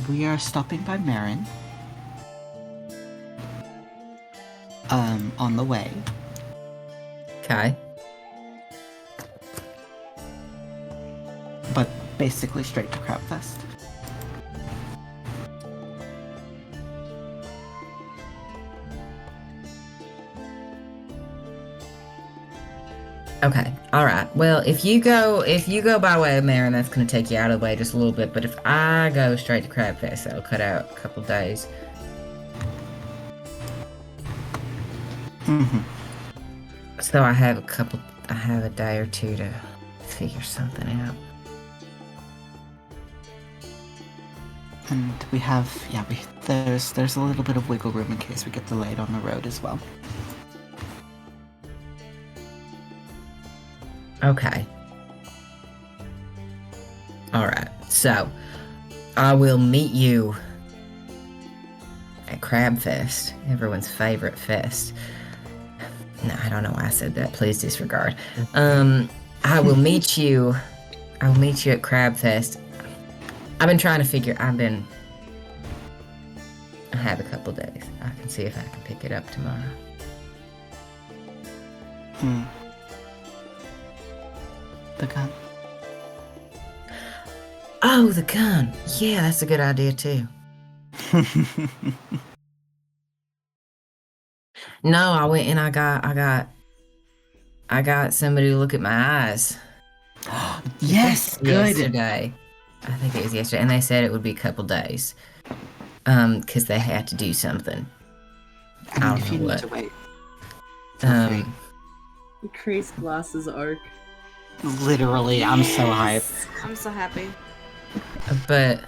we are stopping by Marin. On the way. Okay. But basically straight to Crabfest. Okay. All right. Well, if you go by way of Marin, that's going to take you out of the way just a little bit. But if I go straight to Crabfest, that'll cut out a couple days. Mm-hmm. So I have a day or two to figure something out. And we have, there's a little bit of wiggle room in case we get delayed on the road as well. Okay. Alright, so I will meet you at Crab Fest, everyone's favorite fest. No, I don't know why I said that. Please disregard. I will meet you. I will meet you at Crab Fest. I've been trying to figure. I have a couple days. I can see if I can pick it up tomorrow. The gun. Oh, the gun. Yeah, that's a good idea too. No, I went and I got somebody to look at my eyes. Yes, good. Yesterday. I think it was yesterday, and they said it would be a couple days. Because they had to do something. I don't mean, if know you need what. to wait. feel free. The Trace Glasses arc. Literally, I'm so hyped. I'm so happy. But,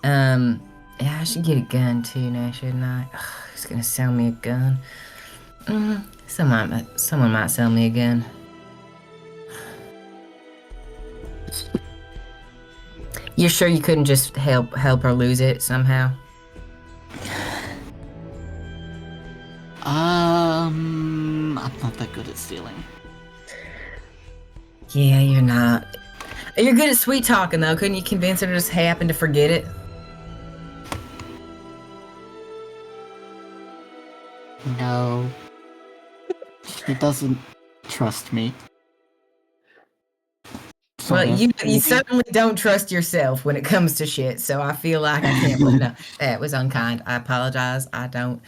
yeah, I should get a gun too now, shouldn't I? Ugh, who's gonna sell me a gun? Someone might sell me a gun. You're sure you couldn't just help her lose it somehow? I'm not that good at stealing. Yeah, you're not. You're good at sweet talking though. Couldn't you convince her to just happen to forget it? No. She doesn't trust me. Well, you maybe. certainly don't trust yourself when it comes to shit. So I feel like I can't. No, that was unkind. I apologize. I don't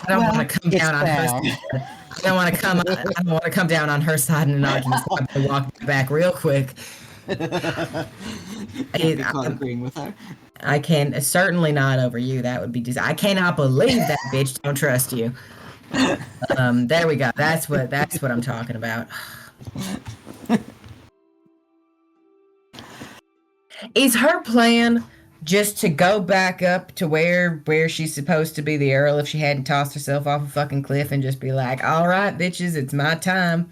Well, want to come it's down on her fair. side. I don't want to come down on her side in an argument. So I'm gonna walk back real quick. Can't be caught agreeing with her. I can certainly not over you. That would be just. I cannot believe that bitch don't trust you. There we go. That's what I'm talking about. Is her plan just to go back up to where she's supposed to be the Earl if she hadn't tossed herself off a fucking cliff and just be like, all right, bitches, it's my time?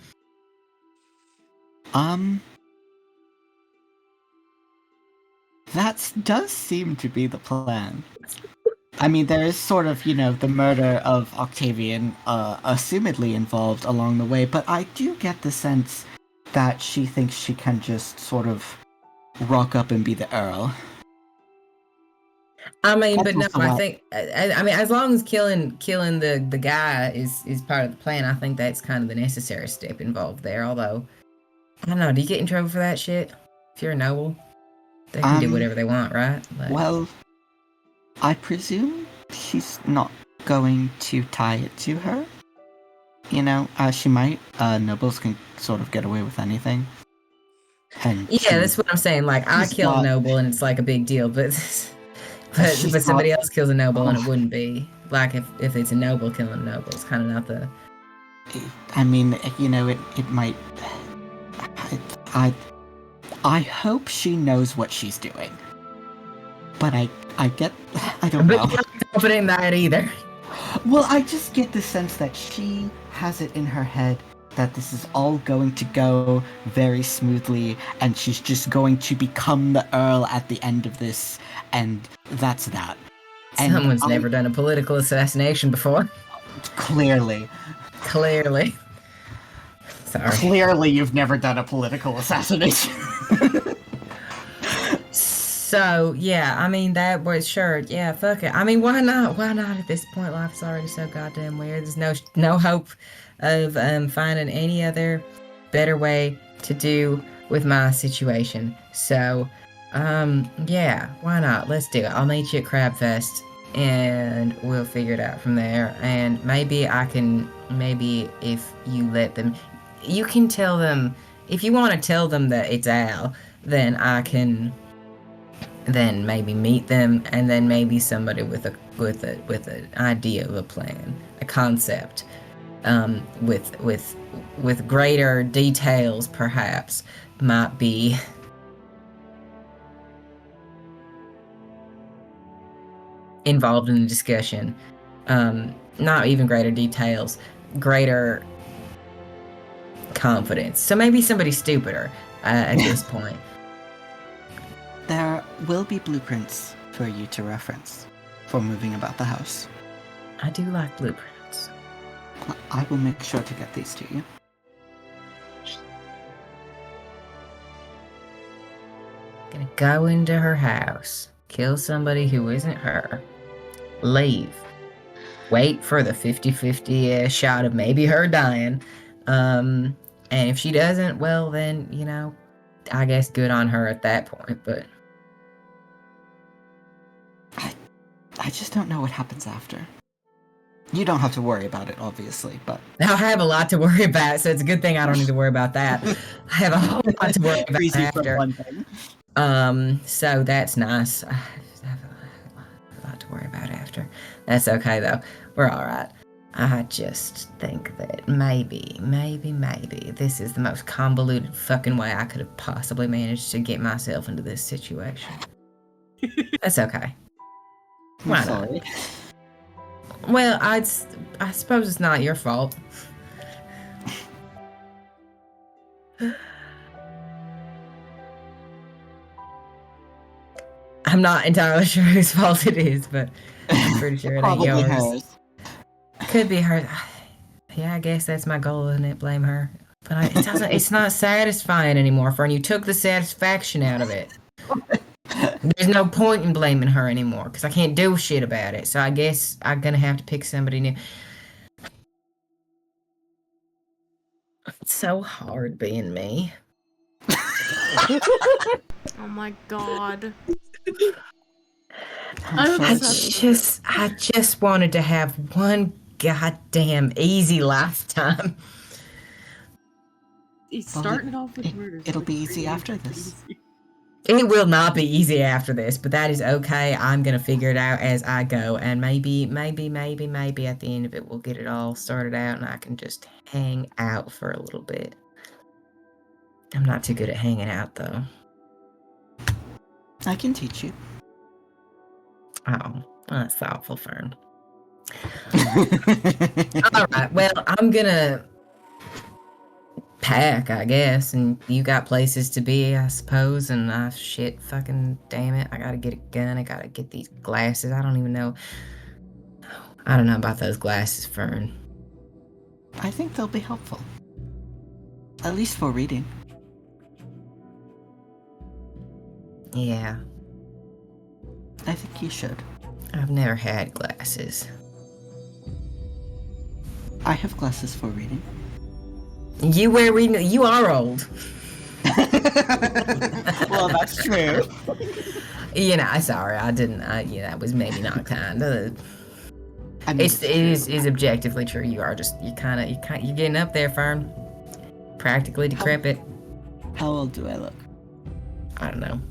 That does seem to be the plan. I mean, there is sort of, the murder of Octavian, assumedly involved along the way, but I do get the sense that she thinks she can just sort of rock up and be the Earl. I mean, but no, That's also I what- think, I mean, as long as killing the guy is part of the plan, I think that's kind of the necessary step involved there. Although, I don't know, do you get in trouble for that shit? If you're a noble, they can do whatever they want, right? Like, Well, I presume she's not going to tie it to her. She might. Nobles can sort of get away with anything. And yeah, that's what I'm saying. Like, I she's kill a not- noble and it's like a big deal, but she's but somebody not- else kills a noble and it wouldn't be. Like, if it's a noble killing a noble, it's kind of not the... I mean, it might... I hope she knows what she's doing. But I don't know. But you're not confident in that either. Well, I just get the sense that she has it in her head that this is all going to go very smoothly, and she's just going to become the Earl at the end of this, and that's that. And Someone's never done a political assassination before. Clearly. Clearly. Sorry. Clearly you've never done a political assassination. So, yeah, I mean, that was sure. Yeah, fuck it. I mean, why not? Why not at this point? Life's already so goddamn weird. There's no hope of finding any other better way to do with my situation. So, yeah, why not? Let's do it. I'll meet you at Crab Fest, and we'll figure it out from there. And maybe if you let them, you can tell them, if you want to tell them that it's Al, then I can... then maybe meet them, and then maybe somebody with an idea of a plan, a concept, with greater details perhaps might be involved in the discussion. Not even greater details, greater confidence. So maybe somebody stupider at this point. There will be blueprints for you to reference for moving about the house. I do like blueprints. I will make sure to get these to you. Gonna go into her house, kill somebody who isn't her, leave, wait for the 50-50 shot of maybe her dying, and if she doesn't, well then, you know, I guess good on her at that point, but... I just don't know what happens after. You don't have to worry about it, obviously, but... I have a lot to worry about, so it's a good thing I don't need to worry about that. I have a whole lot to worry about Frees you from after. one thing. So that's nice. I have a lot to worry about after. That's okay, though. We're alright. I just think that maybe this is the most convoluted fucking way I could have possibly managed to get myself into this situation. That's okay. Why I'm not? sorry. Well, I suppose it's not your fault. I'm not entirely sure whose fault it is, but I'm pretty sure it ain't Probably yours. hers. Could be her. Yeah, I guess that's my goal, isn't it? Blame her. But it doesn't. It's not satisfying anymore, Fern. You took the satisfaction out of it. There's no point in blaming her anymore because I can't do shit about it. So I guess I'm gonna have to pick somebody new. It's so hard being me. Oh my god. I just wanted to have one goddamn easy lifetime. He's starting it off with murder. It'll be easy after this. It will not be easy after this, but that is okay. I'm gonna figure it out as I go, and maybe at the end of it, we'll get it all sorted out, and I can just hang out for a little bit. I'm not too good at hanging out, though. I can teach you. Oh, that's thoughtful, Fern. All right, well, I'm gonna pack, I guess, and you got places to be, I suppose, and shit, fucking damn it, I gotta get a gun, I gotta get these glasses, I don't know about those glasses, Fern. I think they'll be helpful. At least for reading. Yeah, I think you should. I've never had glasses. I have glasses for reading. You wear reading, you are old. Well, that's true. You know, sorry, I didn't, yeah, that was maybe not kind. I mean, It is objectively true. You're getting up there, Fern. Practically decrepit. How old do I look? I don't know.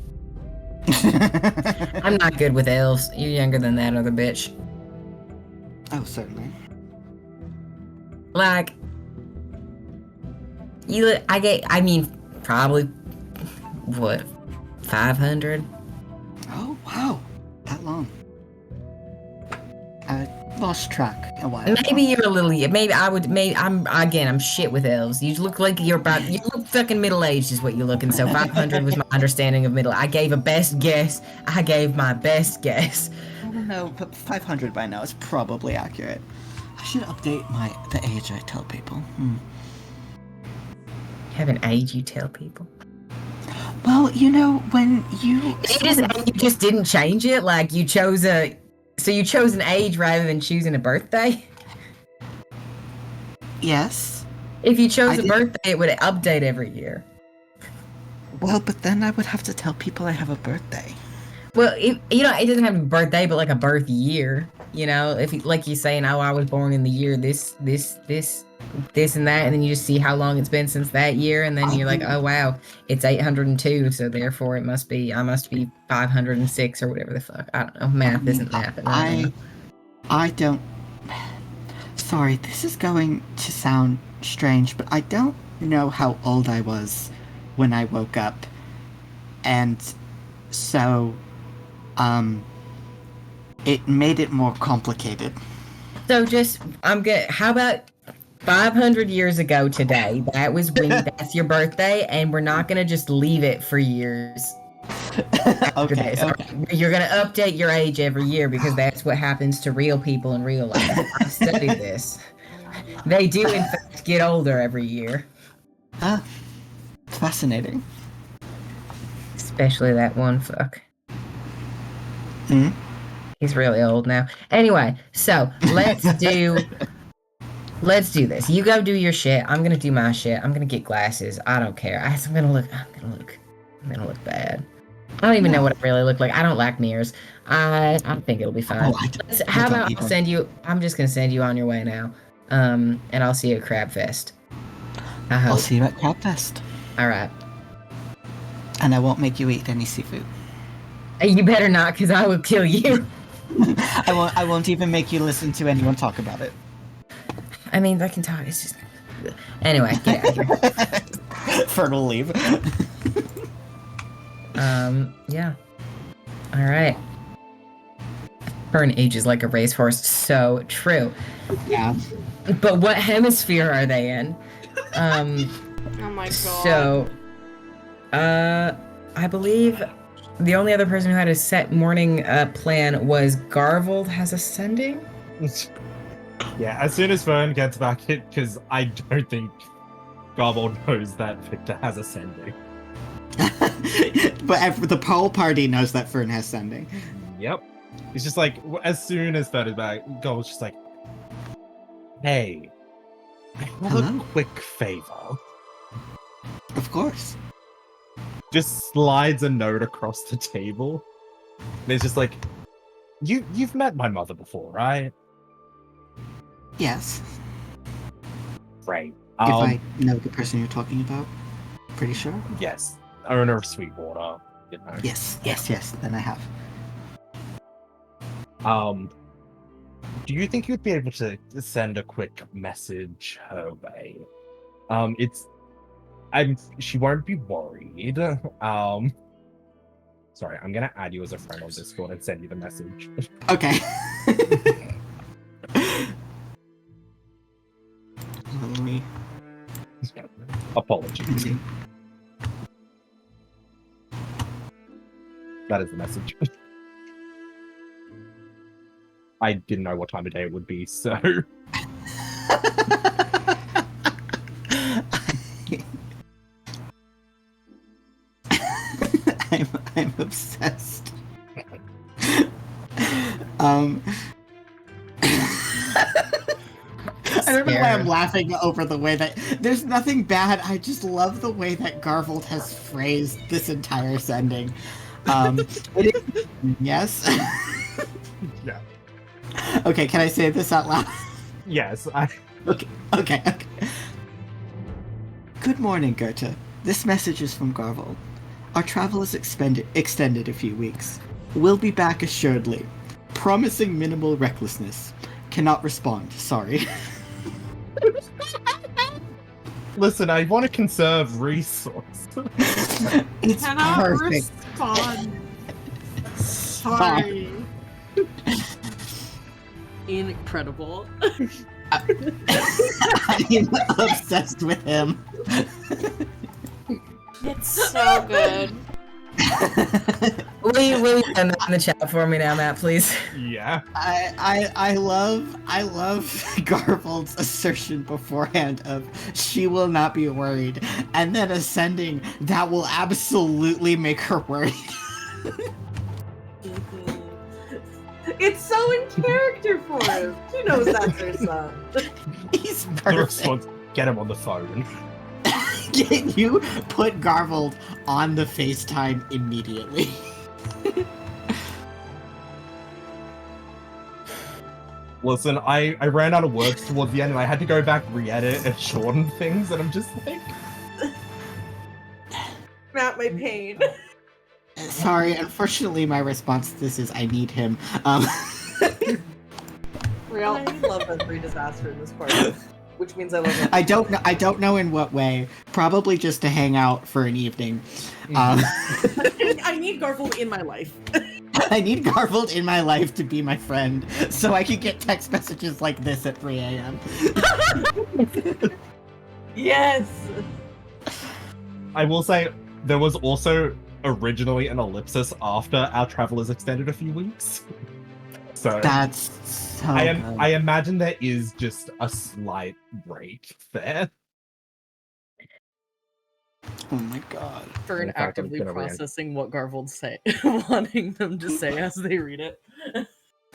I'm not good with elves. You're younger than that other bitch. Oh, certainly. Like, probably, what, 500? Oh, wow. That long. I lost track a while. Maybe you're a little, I'm shit with elves. You look like you look fucking middle-aged is what you're looking, so 500 was my understanding of middle. I gave my best guess. I don't know, but 500 by now is probably accurate. I should update the age I tell people. You have an age you tell people? Well, you know, when you... You just didn't change it? Like, you chose an age rather than choosing a birthday? Yes. If you chose a birthday, it would update every year. Well, but then I would have to tell people I have a birthday. Well, it doesn't have a birthday, but like a birth year. You know, if you saying, oh, I was born in the year this and that, and then you just see how long it's been since that year, and then you're like, oh wow, it's 802, so therefore I must be 506 or whatever the fuck. I don't know. Math isn't math. I don't. Sorry, this is going to sound strange, but I don't know how old I was when I woke up, and so, it made it more complicated. So how about 500 years ago today, that's your birthday, and we're not gonna just leave it for years. Okay, So okay. you're gonna update your age every year because that's what happens to real people in real life. I studied this. They do, in fact, get older every year. Ah, fascinating. Especially that one fuck. Hmm? He's really old now. Anyway, so let's do this. You go do your shit. I'm gonna do my shit. I'm gonna get glasses. I don't care. I'm gonna look bad. I don't even know what I really look like. I don't like mirrors. I think it'll be fine. Oh, How don't about need I'll one. send you? I'm just gonna send you on your way now. And I'll see you at Crabfest. I I'll hope. see you at Crabfest. All right. And I won't make you eat any seafood. You better not, because I will kill you. I won't even make you listen to anyone talk about it. I mean, I can talk. It's just. Anyway, get out of here. Fertile leave. Yeah. All right. Fern ages like a racehorse. So true. Yeah. But what hemisphere are they in? Oh my god. So, I believe the only other person who had a set morning plan was Garvold has ascending. Yeah, as soon as Fern gets back in, because I don't think Garbold knows that Victor has ascending. But the whole party knows that Fern has sending. Yep. It's just like, as soon as Fern is back, Garbold's just like, hey, I have a Hello? quick favor. Of course. Just slides a note across the table. And it's just like, you've met my mother before, right? Yes. Right. If I know the person you're talking about, pretty sure. Yes. Owner of Sweetwater. You know. Yes, then I have. Do you think you'd be able to send a quick message her way? She won't be worried. Sorry, I'm gonna add you as a friend on Discord and send you the message. Okay. Let me... Apologies. That is the message. I didn't know what time of day it would be, so... I'm obsessed. I don't know why I'm laughing over the way that there's nothing bad. I just love the way that Garvold has phrased this entire sending. Yes. Yeah. Okay, can I say this out loud? Yes, Okay. Good morning, Goethe. This message is from Garvold. Our travel is extended a few weeks. We'll be back assuredly. Promising minimal recklessness. Cannot respond, sorry. Listen, I want to conserve resource. It's Cannot perfect. respond. Sorry. Incredible. I'm obsessed with him. It's so good. Will you send that in the chat for me now, Matt, please? Yeah. I love Garvold's assertion beforehand of she will not be worried, and then ascending that will absolutely make her worried. It's so in character for him. She knows that's her son. He's The perfect. response, get him on the phone. You put Garvold on the FaceTime immediately. Listen, I ran out of words towards the end and I had to go back, re-edit, and shorten things, and I'm just like... Matt, my pain. Sorry, unfortunately my response to this is I need him. Real, I love Every Disaster in this part, which means I love it. I don't know in what way. Probably just to hang out for an evening. I need Garfield in my life. I need Garfield in my life to be my friend, so I can get text messages like this at 3 a.m. Yes. I will say there was also originally an ellipsis after our travel is extended a few weeks. So That's so good. I imagine there is just a slight break there. Oh my god. Fern In fact, I'm actively gonna processing what Garvold's say, wanting them to say as they read it.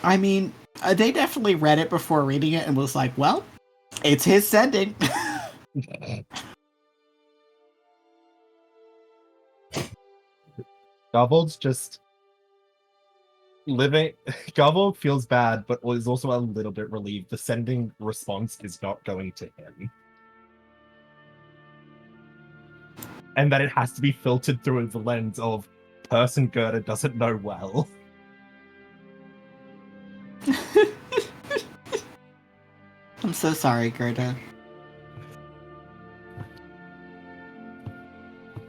I mean, they definitely read it before reading it and was like, well, it's his sending. Garvold's just living. Garvold feels bad, but is also a little bit relieved. The sending response is not going to him. And that it has to be filtered through the lens of person Gerda doesn't know well. I'm so sorry, Gerda.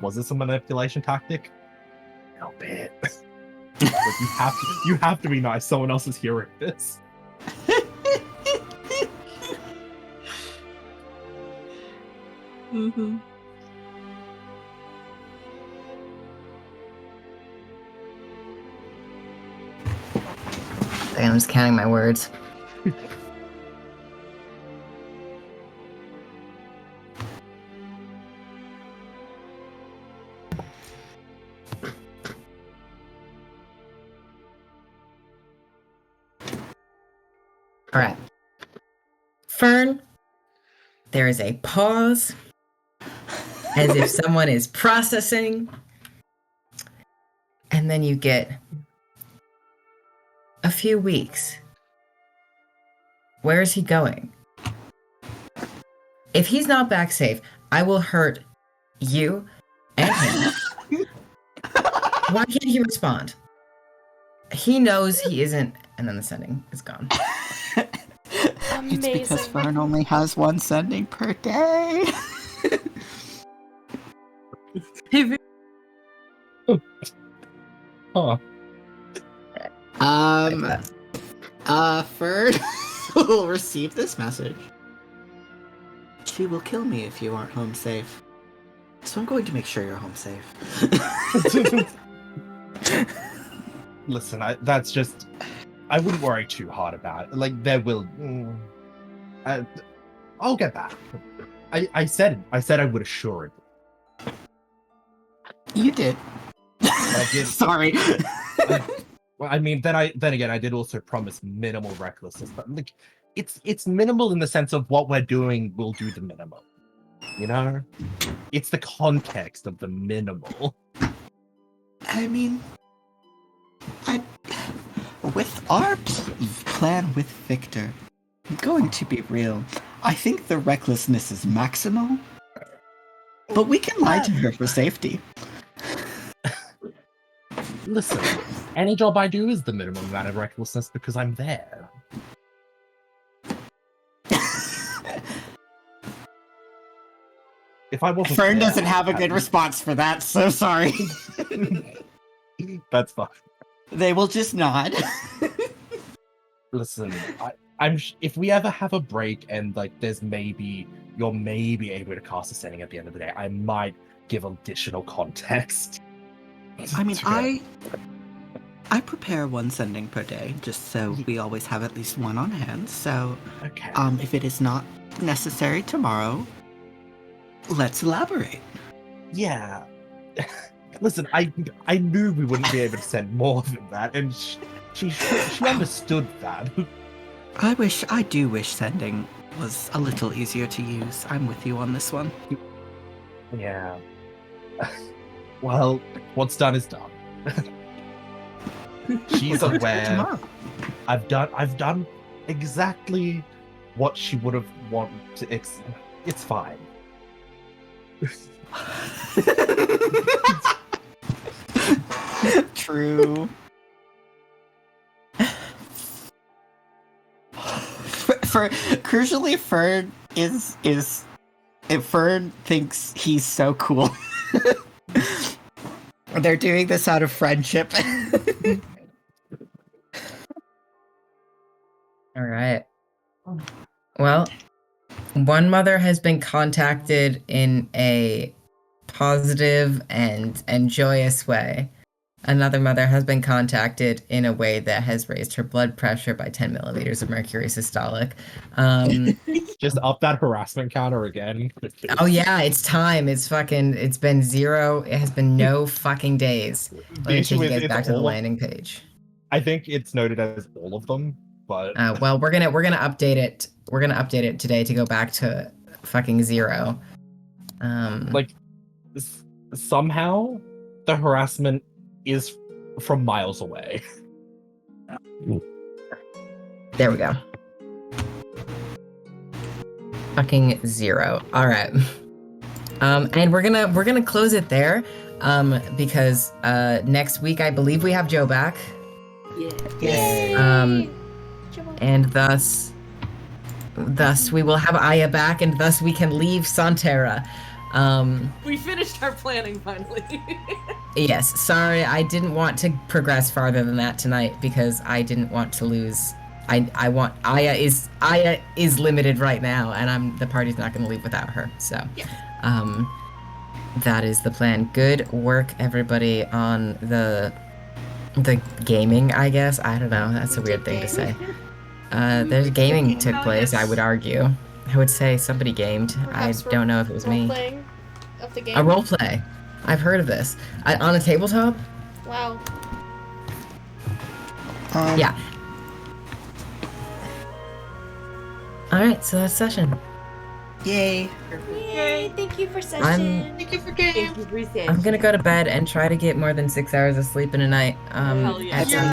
Was this a manipulation tactic? No bit. But you have to be nice. Someone else is hearing this. Mm-hmm. I'm just counting my words. All right. Fern, there is a pause as if someone is processing, and then you get a few weeks. Where is he going? If he's not back safe, I will hurt you and him. Why can't he respond? He knows he isn't, and then the sending is gone. It's because Amazing. Fern only has one sending per day. Huh. Fern will receive this message. She will kill me if you aren't home safe. So I'm going to make sure you're home safe. Listen, that's just. I wouldn't worry too hard about it. Like, there will. I'll get back. I said I would assure it. You did. I did. Sorry. Well, I mean, then again, I did also promise minimal recklessness, but like, it's minimal in the sense of what we're doing will do the minimum. You know, it's the context of the minimal. I mean, with our plan with Victor, I'm going to be real. I think the recklessness is maximal, but we can lie to her for safety. Listen, any job I do is the minimum amount of recklessness because I'm there. If I wasn't Fern there, doesn't have a good response for that, so sorry. That's fine. They will just nod. Listen, if we ever have a break and like you're maybe able to cast a sending at the end of the day, I might give additional context. I mean, I prepare one sending per day, just so we always have at least one on hand. So, Okay. if it is not necessary tomorrow, let's elaborate. Yeah. Listen, I knew we wouldn't be able to send more than that, and she understood that. I do wish sending was a little easier to use. I'm with you on this one. Yeah. Well, what's done is done. She's aware. Tomorrow. I've done exactly what she would have wanted to. It's fine. True. Crucially, Fern Fern thinks he's so cool. They're doing this out of friendship. All right. Well, One mother has been contacted in a positive and joyous way. Another mother has been contacted in a way that has raised her blood pressure by 10 millimeters of mercury systolic. Just up that harassment counter again. Oh yeah, it's time. It's been 0. It has been no fucking days. Let me take you guys back to the landing page. I think it's noted as all of them, but well, we're gonna update it. We're gonna update it today to go back to fucking 0. like somehow the harassment is from miles away. There we go. Fucking 0. All right. And we're gonna close it there. Because next week I believe we have Joe back. Yeah. Yes. And thus we will have Aya back, and thus we can leave Santerra. We finished our planning finally. Yes, sorry, I didn't want to progress farther than that tonight because I didn't want to lose. I want Aya is limited right now, and the party's not going to leave without her. So, that is the plan. Good work, everybody, on the gaming. I guess I don't know. That's a weird thing to say. There's gaming took place. I would argue. I would say somebody gamed. Perhaps I don't know if it was me. Role-playing of the game. A role play. I've heard of this. On a tabletop? Wow. Yeah. Alright, so that's session. Yay. Yay, thank you for session. Thank you for game. I'm gonna go to bed and try to get more than 6 hours of sleep in a night. Hell yeah. At some